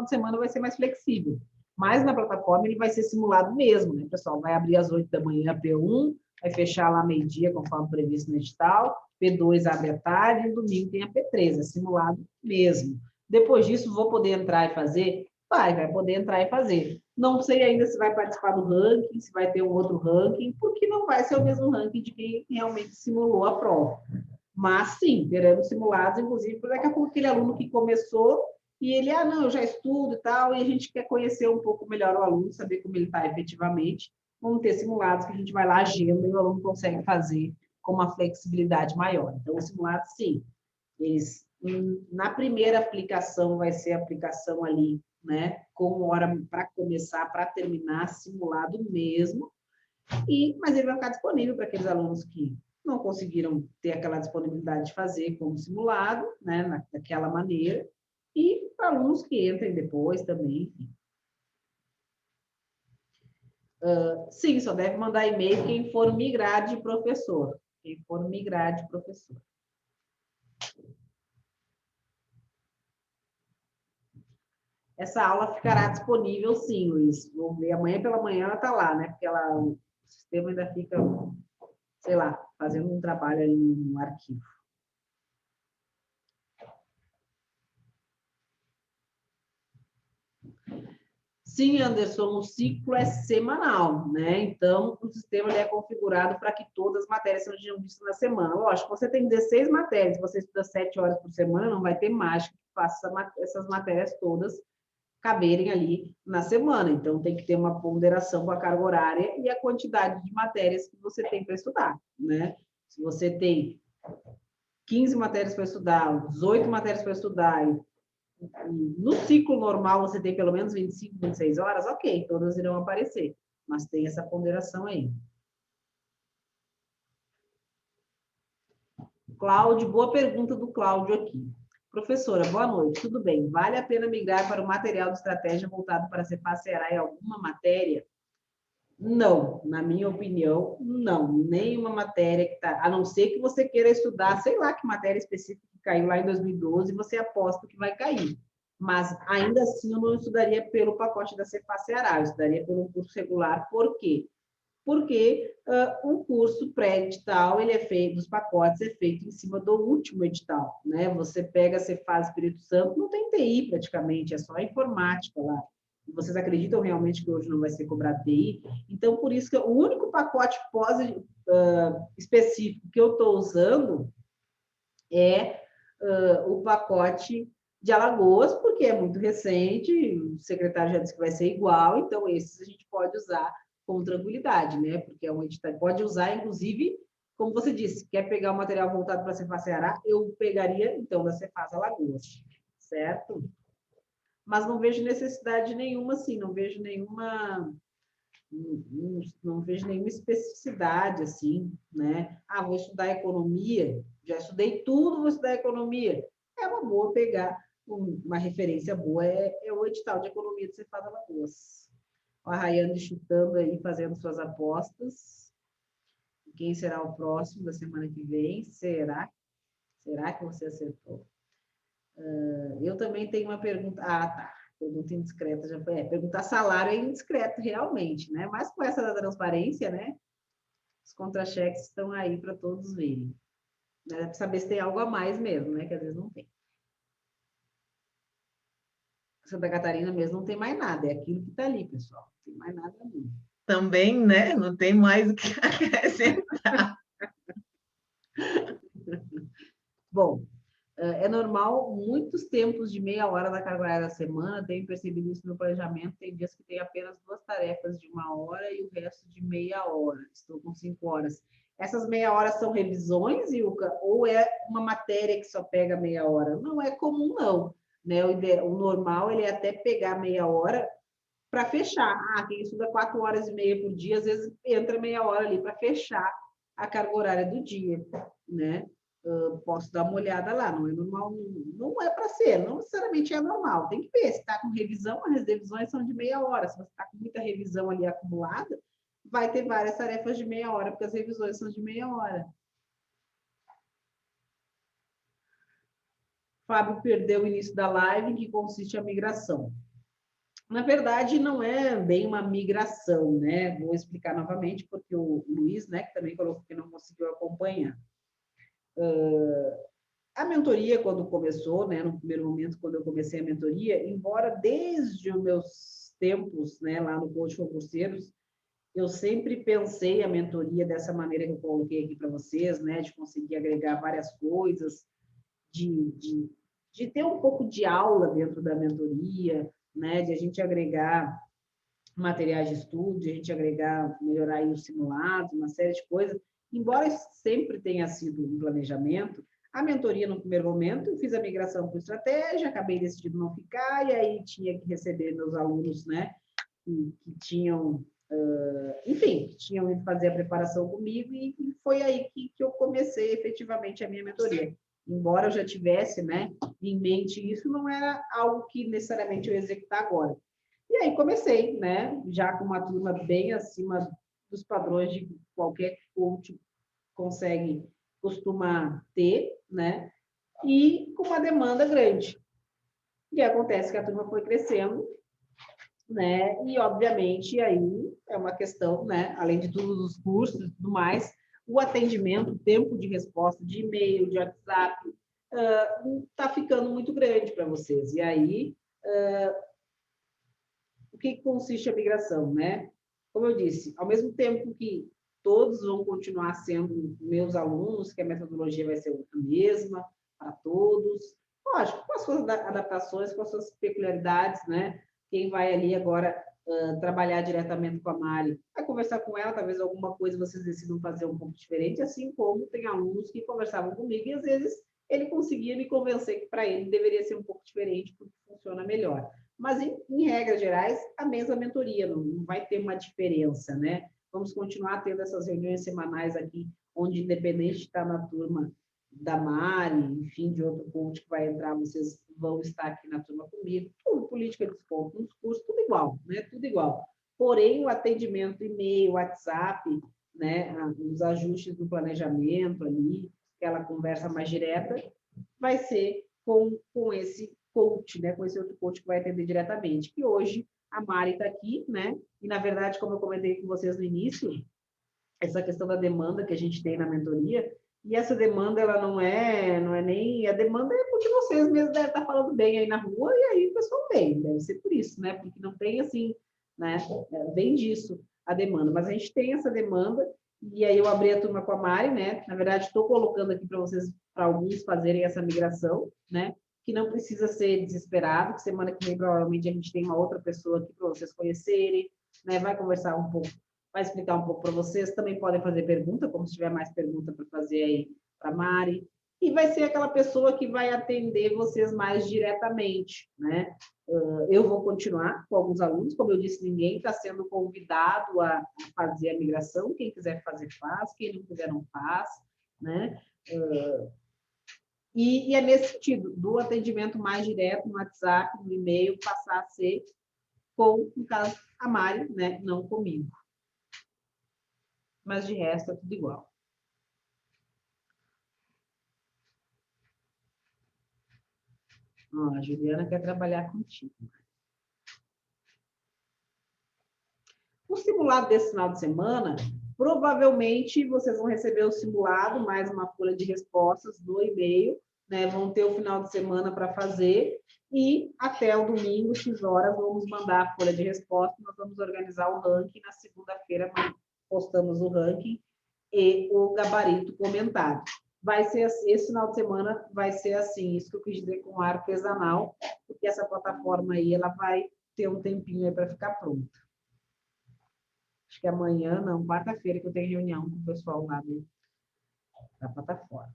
semana vai ser mais flexível. Mas na plataforma ele vai ser simulado mesmo, né, pessoal? Vai abrir às 8 da manhã a P1, vai fechar lá meio-dia, conforme previsto no edital, P2 abre à tarde e no domingo tem a P3, é simulado mesmo. Depois disso, vou poder entrar e fazer? Vai poder entrar e fazer. Não sei ainda se vai participar do ranking, se vai ter um outro ranking, porque não vai ser o mesmo ranking de quem realmente simulou a prova. Mas sim, teremos simulados, inclusive, para daqui a pouco aquele aluno que começou e ele, não, eu já estudo e tal, e a gente quer conhecer um pouco melhor o aluno, saber como ele está efetivamente. Vamos ter simulados que a gente vai lá, agenda, e o aluno consegue fazer com uma flexibilidade maior. Então, os simulados, sim, eles, na primeira aplicação, vai ser a aplicação ali, né, com hora para começar, para terminar, simulado mesmo, mas ele vai ficar disponível para aqueles alunos que não conseguiram ter aquela disponibilidade de fazer como simulado, né, daquela maneira, e para alunos que entrem depois também, enfim. Sim, só deve mandar e-mail quem for migrar de professor. Quem for migrar de professor. Essa aula ficará disponível, sim, Luiz. Vou ver, amanhã pela manhã ela está lá, né? Porque o sistema ainda fica, sei lá, fazendo um trabalho ali no arquivo. Sim, Anderson, o ciclo é semanal, né? Então, o sistema é configurado para que todas as matérias sejam vistas na semana. Lógico, você tem 16 matérias, você estuda 7 horas por semana, não vai ter mágica que faça essas matérias todas caberem ali na semana. Então, tem que ter uma ponderação com a carga horária e a quantidade de matérias que você tem para estudar, né? Se você tem 15 matérias para estudar, 18 matérias para estudar, no ciclo normal você tem pelo menos 25, 26 horas, ok, todas irão aparecer, mas tem essa ponderação aí. Cláudio, boa pergunta do Cláudio aqui. Professora, boa noite, tudo bem? Vale a pena migrar para o material de estratégia voltado para a Cefaz Ceará em alguma matéria? Não, na minha opinião, não. Nenhuma matéria que está... A não ser que você queira estudar, sei lá que matéria específica que caiu lá em 2012 e você aposta que vai cair. Mas, ainda assim, eu não estudaria pelo pacote da Cefaz Ceará, eu estudaria pelo curso regular. Por quê? Porque um curso pré-edital, ele é feito, dos pacotes, é feito em cima do último edital, né? Você pega, você faz Espírito Santo, não tem TI praticamente, é só informática lá. Vocês acreditam realmente que hoje não vai ser cobrado TI? Então, por isso que o único pacote específico que eu estou usando é o pacote de Alagoas, porque é muito recente, o secretário já disse que vai ser igual, então esses a gente pode usar com tranquilidade, né? Porque é um edital, pode usar, inclusive, como você disse, quer pegar o material voltado para a Cefaz Ceará, eu pegaria, então, da Cefaz Alagoas, certo? Mas não vejo necessidade nenhuma, assim, não vejo nenhuma especificidade, assim, né? Vou estudar economia, já estudei tudo, vou estudar economia. É uma boa pegar, uma referência boa é o edital de economia do Cefaz Alagoas. a Rayane chutando aí, fazendo suas apostas. Quem será o próximo da semana que vem? Será? Será que você acertou? Eu também tenho uma pergunta. Ah, tá. Pergunta indiscreta já foi. Perguntar salário é indiscreto, realmente, né? Mas com essa da transparência, né? Os contra-cheques estão aí para todos verem. Né? Para saber se tem algo a mais mesmo, né? Que às vezes não tem. Santa Catarina mesmo não tem mais nada, é aquilo que está ali, pessoal. Não tem mais nada ali. Também, né? Não tem mais o que acrescentar. Bom, é normal, muitos tempos de meia hora da carga horária da semana, tenho percebido isso no planejamento, tem dias que tem apenas 2 tarefas de 1 hora e o resto de meia hora. Estou com 5 horas. Essas meia hora são revisões, Ilka, ou é uma matéria que só pega meia hora? Não é comum, não. Né? O normal ele é até pegar meia hora para fechar. Quem estuda 4 horas e meia por dia, às vezes entra meia hora ali para fechar a carga horária do dia, né? Posso dar uma olhada lá, não é normal, não é para ser, não necessariamente é normal. Tem que ver, se está com revisão, as revisões são de meia hora. Se você está com muita revisão ali acumulada, vai ter várias tarefas de meia hora, porque as revisões são de meia hora. Fábio perdeu o início da live, em que consiste a migração. Na verdade, não é bem uma migração, né? Vou explicar novamente, porque o Luiz, né, que também colocou que não conseguiu acompanhar. A mentoria, quando começou, né, no primeiro momento, quando eu comecei a mentoria, embora desde os meus tempos, né, lá no Coach Concurseiros, eu sempre pensei a mentoria dessa maneira que eu coloquei aqui para vocês, né, de conseguir agregar várias coisas, de ter um pouco de aula dentro da mentoria, né, de a gente agregar materiais de estudo, de a gente agregar, melhorar aí os simulados, uma série de coisas. Embora sempre tenha sido um planejamento, a mentoria, no primeiro momento, eu fiz a migração por estratégia, acabei decidindo não ficar, e aí tinha que receber meus alunos, né, que tinham, enfim, que tinham ido fazer a preparação comigo, e foi aí que eu comecei efetivamente a minha mentoria. Embora eu já tivesse, né, em mente isso, não era algo que necessariamente eu ia executar agora. E aí comecei, né, já com uma turma bem acima dos padrões de qualquer coach costuma ter, né, e com uma demanda grande. E acontece que a turma foi crescendo, né, e obviamente aí é uma questão, né, além de todos os cursos e tudo mais, o atendimento, o tempo de resposta de e-mail, de WhatsApp, está ficando muito grande para vocês. E aí, o que consiste a migração, né? Como eu disse, ao mesmo tempo que todos vão continuar sendo meus alunos, que a metodologia vai ser a mesma para todos, lógico, com as suas adaptações, com as suas peculiaridades, né? Quem vai ali agora trabalhar diretamente com a Mari, vai conversar com ela, talvez alguma coisa vocês decidam fazer um pouco diferente, assim como tem alunos que conversavam comigo e às vezes ele conseguia me convencer que para ele deveria ser um pouco diferente, porque funciona melhor. Mas, em regras gerais, a mesma mentoria, não vai ter uma diferença, né? Vamos continuar tendo essas reuniões semanais aqui, onde, independente de estar na turma da Mari, enfim, de outro coach que vai entrar, vocês vão estar aqui na turma comigo, tudo, política de desconto, nos cursos, tudo igual, né? Tudo igual. Porém, o atendimento e-mail, WhatsApp, né? Os ajustes do planejamento ali, aquela conversa mais direta, vai ser com esse coach, né, com esse outro coach que vai atender diretamente. Que hoje a Mari está aqui, né? E na verdade, como eu comentei com vocês no início, essa questão da demanda que a gente tem na mentoria, e essa demanda ela não é nem a demanda é porque vocês mesmos devem estar falando bem aí na rua e aí o pessoal vem, deve ser por isso, né? Porque não tem assim, né? Vem disso a demanda, mas a gente tem essa demanda e aí eu abri a turma com a Mari, né? Na verdade, estou colocando aqui para vocês, para alguns fazerem essa migração, né? Que não precisa ser desesperado, que semana que vem provavelmente a gente tem uma outra pessoa aqui para vocês conhecerem, né? Vai conversar um pouco, vai explicar um pouco para vocês, também podem fazer pergunta, como se tiver mais pergunta para fazer aí para a Mari, e vai ser aquela pessoa que vai atender vocês mais diretamente, né? Eu vou continuar com alguns alunos, como eu disse, ninguém está sendo convidado a fazer a migração, quem quiser fazer faz, quem não quiser não faz, né? E é nesse sentido, do atendimento mais direto no WhatsApp, no e-mail, passar a ser com, no caso, a Mari, né? Não comigo. Mas de resto é tudo igual. Ó, a Juliana quer trabalhar contigo. O simulado desse final de semana, provavelmente vocês vão receber o simulado, mais uma folha de respostas do e-mail, né? Vão ter o final de semana para fazer e até o domingo, X horas, vamos mandar a folha de resposta, nós vamos organizar o ranking, na segunda-feira postamos o ranking e o gabarito comentado. Vai ser assim, esse final de semana vai ser assim, isso que eu quis dizer com artesanal, porque essa plataforma aí, ela vai ter um tempinho aí para ficar pronta. Acho que amanhã, não, quarta-feira, que eu tenho reunião com o pessoal lá da plataforma.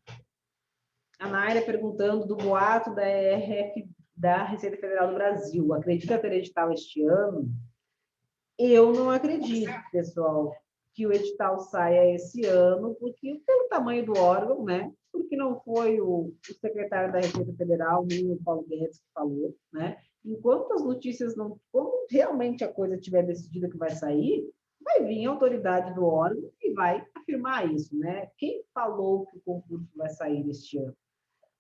A Naira perguntando do boato da RF, da Receita Federal do Brasil. Acredita ter edital este ano? Eu não acredito, pessoal, que o edital saia esse ano, porque pelo tamanho do órgão, né? Porque não foi o secretário da Receita Federal, nem o Paulo Guedes que falou, né? Enquanto as notícias não... Como realmente a coisa estiver decidida que vai sair, vai vir a autoridade do órgão e vai afirmar isso, né? Quem falou que o concurso vai sair este ano?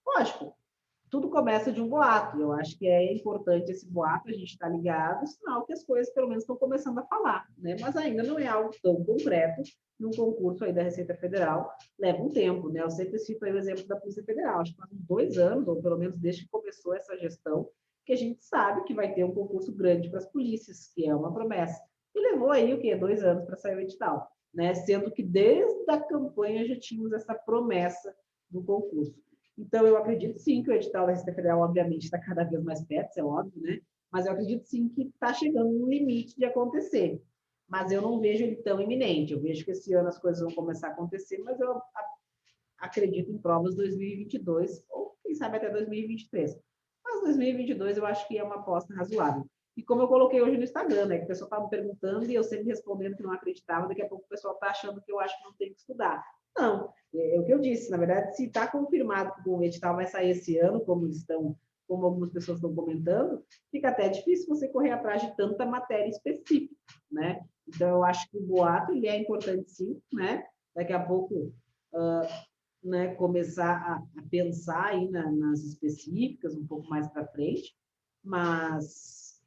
Lógico, tudo começa de um boato. Eu acho que é importante esse boato, a gente está ligado, sinal que as coisas pelo menos estão começando a falar, né? Mas ainda não é algo tão concreto. Num concurso aí da Receita Federal, leva um tempo, né? Eu sempre cito aí o exemplo da Polícia Federal, acho que faz uns 2 anos, ou pelo menos desde que começou essa gestão, que a gente sabe que vai ter um concurso grande para as polícias, que é uma promessa. E levou aí, o quê? 2 anos para sair o edital, né? Sendo que desde a campanha já tínhamos essa promessa do concurso. Então, eu acredito sim que o edital da Receita Federal, obviamente, está cada vez mais perto, isso é óbvio, né? Mas eu acredito sim que está chegando no limite de acontecer. Mas eu não vejo ele tão iminente. Eu vejo que esse ano as coisas vão começar a acontecer, mas eu acredito em provas 2022, ou quem sabe até 2023. Mas 2022 eu acho que é uma aposta razoável. E como eu coloquei hoje no Instagram, né? Que o pessoal estava me perguntando e eu sempre respondendo que não acreditava, daqui a pouco o pessoal está achando que eu acho que não tem que estudar. Não, é o que eu disse, na verdade, se está confirmado que o edital vai sair esse ano, como algumas pessoas estão comentando, fica até difícil você correr atrás de tanta matéria específica, né? Então, eu acho que o boato ele é importante sim, né? Daqui a pouco, né, começar a pensar aí nas específicas um pouco mais para frente, mas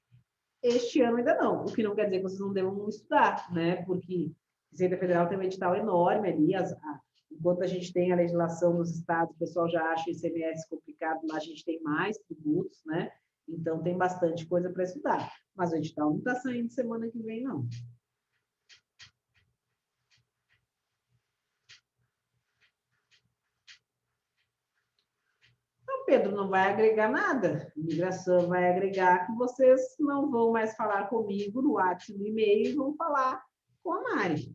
este ano ainda não, o que não quer dizer que vocês não devam estudar, né? Porque a Receita Federal tem um edital enorme ali, enquanto a gente tem a legislação nos estados, o pessoal já acha o ICMS complicado, lá a gente tem mais tributos, né? Então tem bastante coisa para estudar. Mas o edital não está saindo semana que vem, não. Então, Pedro, não vai agregar nada. A migração vai agregar que vocês não vão mais falar comigo no WhatsApp, no e-mail, e vão falar com a Mari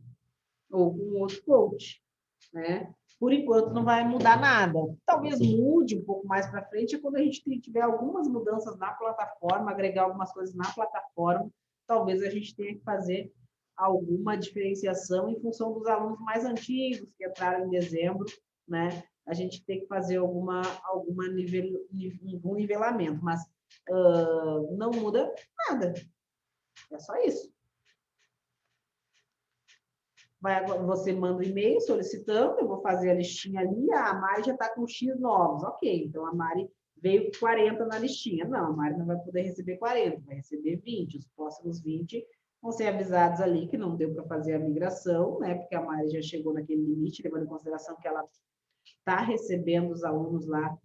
ou com outro coach, né? Por enquanto não vai mudar nada. Talvez mude um pouco mais para frente, é quando a gente tiver algumas mudanças na plataforma, agregar algumas coisas na plataforma, talvez a gente tenha que fazer alguma diferenciação em função dos alunos mais antigos que entraram em dezembro, né? A gente tem que fazer um nivelamento, mas não muda nada. É só isso. Você manda um e-mail solicitando, eu vou fazer a listinha ali, a Mari já está com X novos. Ok, então a Mari veio com 40 na listinha. Não, a Mari não vai poder receber 40, vai receber 20. Os próximos 20 vão ser avisados ali que não deu para fazer a migração, né? Porque a Mari já chegou naquele limite, levando em consideração que ela está recebendo os alunos lá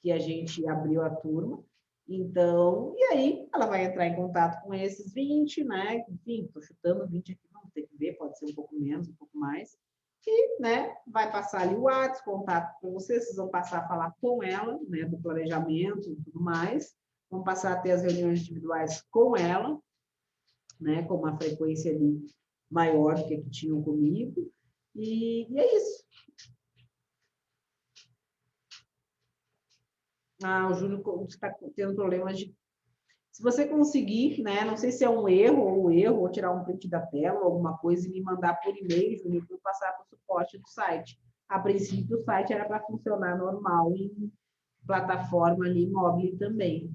que a gente abriu a turma. Então, e aí ela vai entrar em contato com esses 20, né? Enfim, estou chutando 20 aqui, vamos ter que ver, pode ser um pouco menos, um pouco mais. E, né, vai passar ali o WhatsApp, contato com vocês vão passar a falar com ela, né, do planejamento e tudo mais. Vão passar a ter as reuniões individuais com ela, né, com uma frequência ali maior do que tinham comigo. E é isso. O Júlio está tendo problemas de... Se você conseguir, né, não sei se é um erro, ou tirar um print da tela, ou alguma coisa, e me mandar por e-mail, Júlio, para passar para o suporte do site. A princípio, o site era para funcionar normal em plataforma ali, móvel também.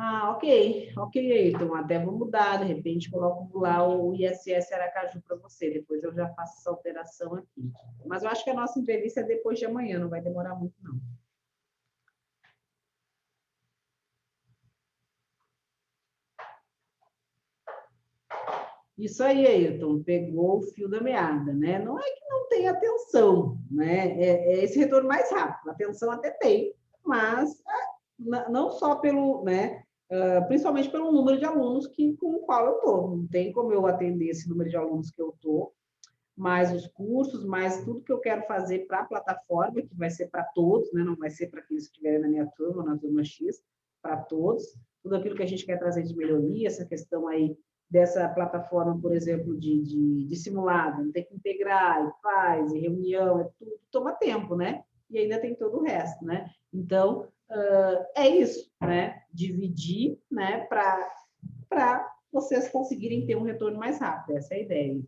Ah, ok, Ayrton, até vou mudar, de repente coloco lá o ISS Aracaju para você, depois eu já faço essa alteração aqui. Mas eu acho que a nossa entrevista é depois de amanhã, não vai demorar muito, não. Isso aí, Ayrton, pegou o fio da meada, né? Não é que não tem atenção, né? É esse retorno mais rápido. Atenção até tem, mas não só pelo, né? Principalmente pelo número de alunos com o qual eu estou. Não tem como eu atender esse número de alunos que eu estou, mais os cursos, mais tudo que eu quero fazer para a plataforma, que vai ser para todos, né? Não vai ser para aqueles que estiverem na minha turma, na turma X, para todos. Tudo aquilo que a gente quer trazer de melhoria, essa questão aí dessa plataforma, por exemplo, de simulado, tem que integrar, e faz, e reunião, tudo toma tempo, né? E ainda tem todo o resto, né? Então, é isso, né? Dividir, né? Para vocês conseguirem ter um retorno mais rápido, essa é a ideia.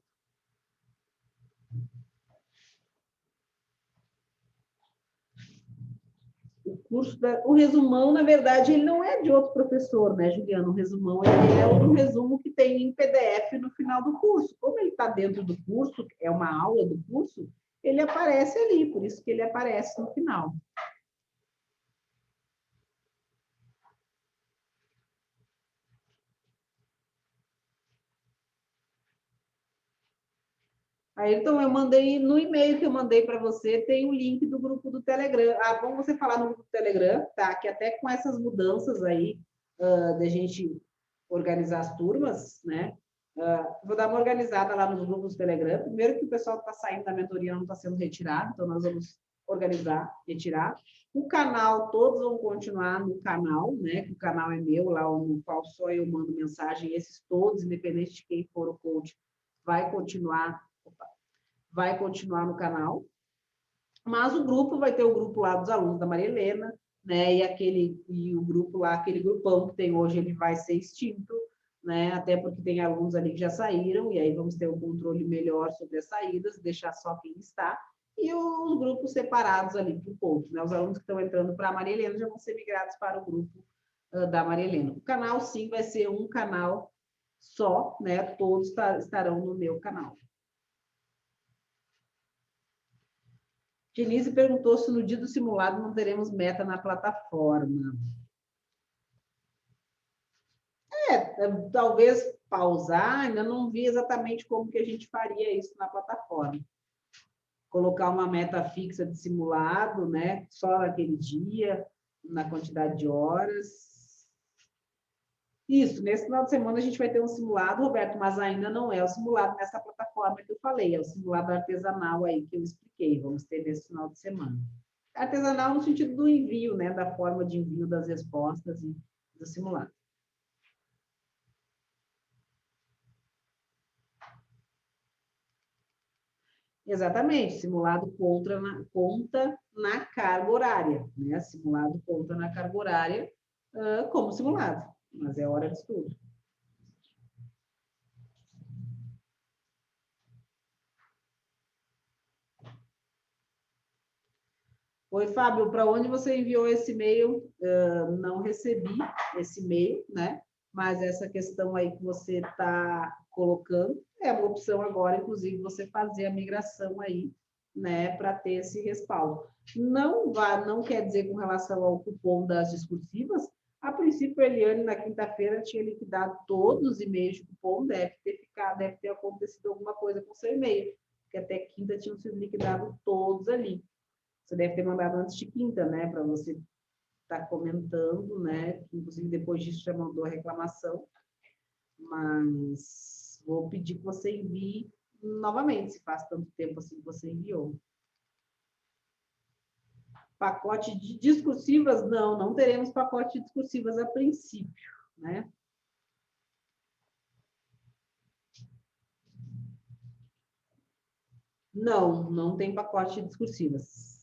O resumão, na verdade, ele não é de outro professor, né, Juliano? O resumão ele é um resumo que tem em PDF no final do curso. Como ele está dentro do curso, é uma aula do curso, ele aparece ali, por isso que ele aparece no final. Aí, então, eu mandei, no e-mail que eu mandei para você, tem o link do grupo do Telegram. Ah, bom você falar no grupo do Telegram, tá? Que até com essas mudanças aí, da gente organizar as turmas, né? Vou dar uma organizada lá nos grupos do Telegram. Primeiro que o pessoal que está saindo da mentoria não está sendo retirado, então nós vamos organizar, retirar. O canal, todos vão continuar no canal, né? Que o canal é meu, lá no qual só eu mando mensagem. Esses todos, independente de quem for o coach, vai continuar no canal, mas o grupo vai ter o grupo lá dos alunos da Maria Helena, né? E o grupo lá, aquele grupão que tem hoje, ele vai ser extinto, né? Até porque tem alunos ali que já saíram, e aí vamos ter um controle melhor sobre as saídas, deixar só quem está, e os grupos separados ali por pontos, né? Os alunos que estão entrando para a Maria Helena já vão ser migrados para o grupo da Maria Helena. O canal, sim, vai ser um canal só, né? Todos estarão no meu canal. Denise perguntou se no dia do simulado não teremos meta na plataforma. Talvez pausar, ainda não vi exatamente como que a gente faria isso na plataforma. Colocar uma meta fixa de simulado, né? Só naquele dia, na quantidade de horas. Isso, nesse final de semana a gente vai ter um simulado, Roberto, mas ainda não é o simulado nessa plataforma que eu falei, é o simulado artesanal aí que eu expliquei, vamos ter nesse final de semana. Artesanal no sentido do envio, né, da forma de envio das respostas e do simulado. Exatamente, simulado conta na carga horária, né? Simulado conta na carga horária como simulado, mas é hora de estudo. Oi, Fábio, para onde você enviou esse e-mail? Não recebi esse e-mail, né? Mas essa questão aí que você está colocando é uma opção agora, inclusive, você fazer a migração aí, né, para ter esse respaldo. Não quer dizer com relação ao cupom das discursivas, a princípio, a Eliane, na quinta-feira, tinha liquidado todos os e-mails de cupom, deve ter acontecido alguma coisa com o seu e-mail, porque até quinta tinham sido liquidados todos ali. Você deve ter mandado antes de quinta, né? Para você estar comentando, né? Inclusive, depois disso, já mandou a reclamação. Mas vou pedir que você envie novamente, se faz tanto tempo assim que você enviou. Pacote de discursivas? Não teremos pacote de discursivas a princípio, né? Não tem pacote de discursivas.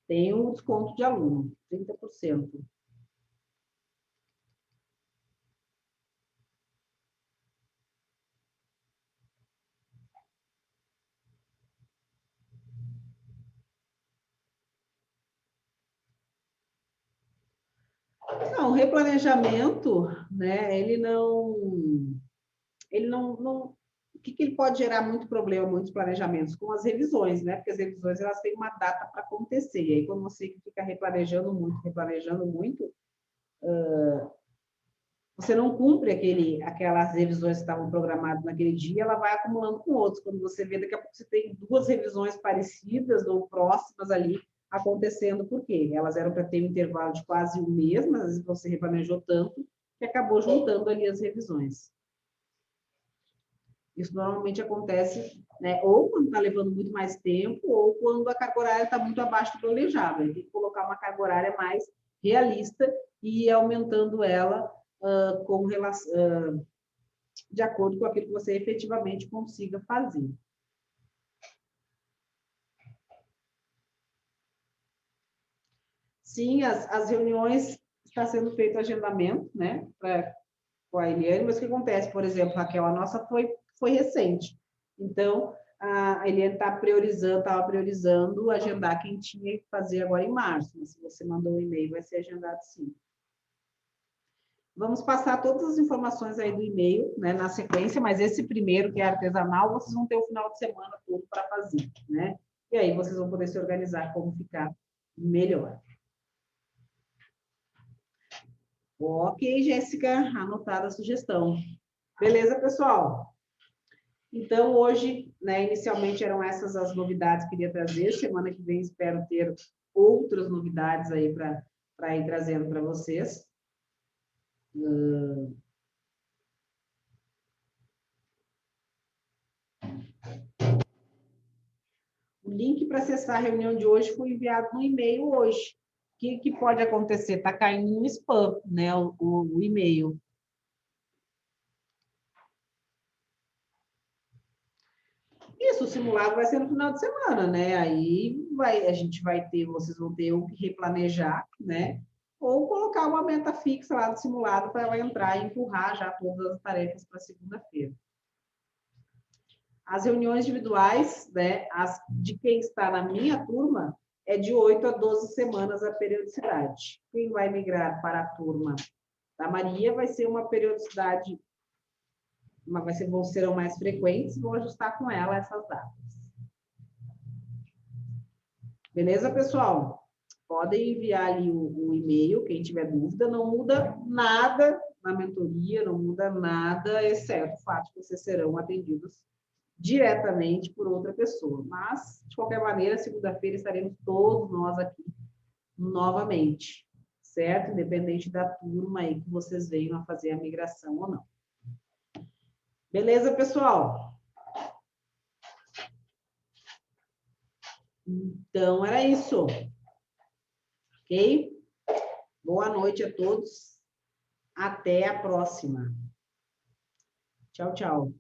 Tem um desconto de aluno, 30%. Não, o replanejamento, né, o que ele pode gerar muito problema, muitos planejamentos? Com as revisões, né? Porque as revisões, elas têm uma data para acontecer, e aí quando você fica replanejando muito, você não cumpre aquelas revisões que estavam programadas naquele dia, ela vai acumulando com outros. Quando você vê, daqui a pouco você tem 2 revisões parecidas ou próximas ali acontecendo, por quê? Elas eram para ter um intervalo de quase um mês, mas às vezes você replanejou tanto que acabou juntando ali as revisões. Isso normalmente acontece, né, ou quando está levando muito mais tempo, ou quando a carga horária está muito abaixo do planejado. Ele tem que colocar uma carga horária mais realista e ir aumentando ela de acordo com aquilo que você efetivamente consiga fazer. Sim, as reuniões, está sendo feito agendamento, né, com a Eliane, mas o que acontece, por exemplo, Raquel, a nossa foi recente. Então, a Eliane estava priorizando agendar quem tinha que fazer agora em março, mas se você mandou um e-mail, vai ser agendado sim. Vamos passar todas as informações aí do e-mail, né, na sequência, mas esse primeiro, que é artesanal, vocês vão ter o final de semana todo para fazer, né? E aí vocês vão poder se organizar como ficar melhor. Ok, Jéssica, anotada a sugestão. Beleza, pessoal? Então, hoje, né, inicialmente eram essas as novidades que queria trazer. Semana que vem espero ter outras novidades aí para ir trazendo para vocês. O link para acessar a reunião de hoje foi enviado no e-mail hoje. O que pode acontecer? Está caindo no spam, né, o e-mail. Isso, o simulado vai ser no final de semana, né? Aí a gente vai ter, vocês vão ter o que replanejar, né? Ou colocar uma meta fixa lá no simulado para ela entrar e empurrar já todas as tarefas para segunda-feira. As reuniões individuais, né, de quem está na minha turma, é de 8 a 12 semanas a periodicidade. Quem vai migrar para a turma da Maria vai ser uma periodicidade, serão mais frequentes, vou ajustar com ela essas datas. Beleza, pessoal? Podem enviar ali o e-mail, quem tiver dúvida, não muda nada na mentoria, não muda nada, exceto o fato de que vocês serão atendidos diretamente por outra pessoa. Mas, de qualquer maneira, segunda-feira estaremos todos nós aqui novamente, certo? Independente da turma aí que vocês venham a fazer a migração ou não. Beleza, pessoal? Então, era isso. Ok? Boa noite a todos. Até a próxima. Tchau, tchau.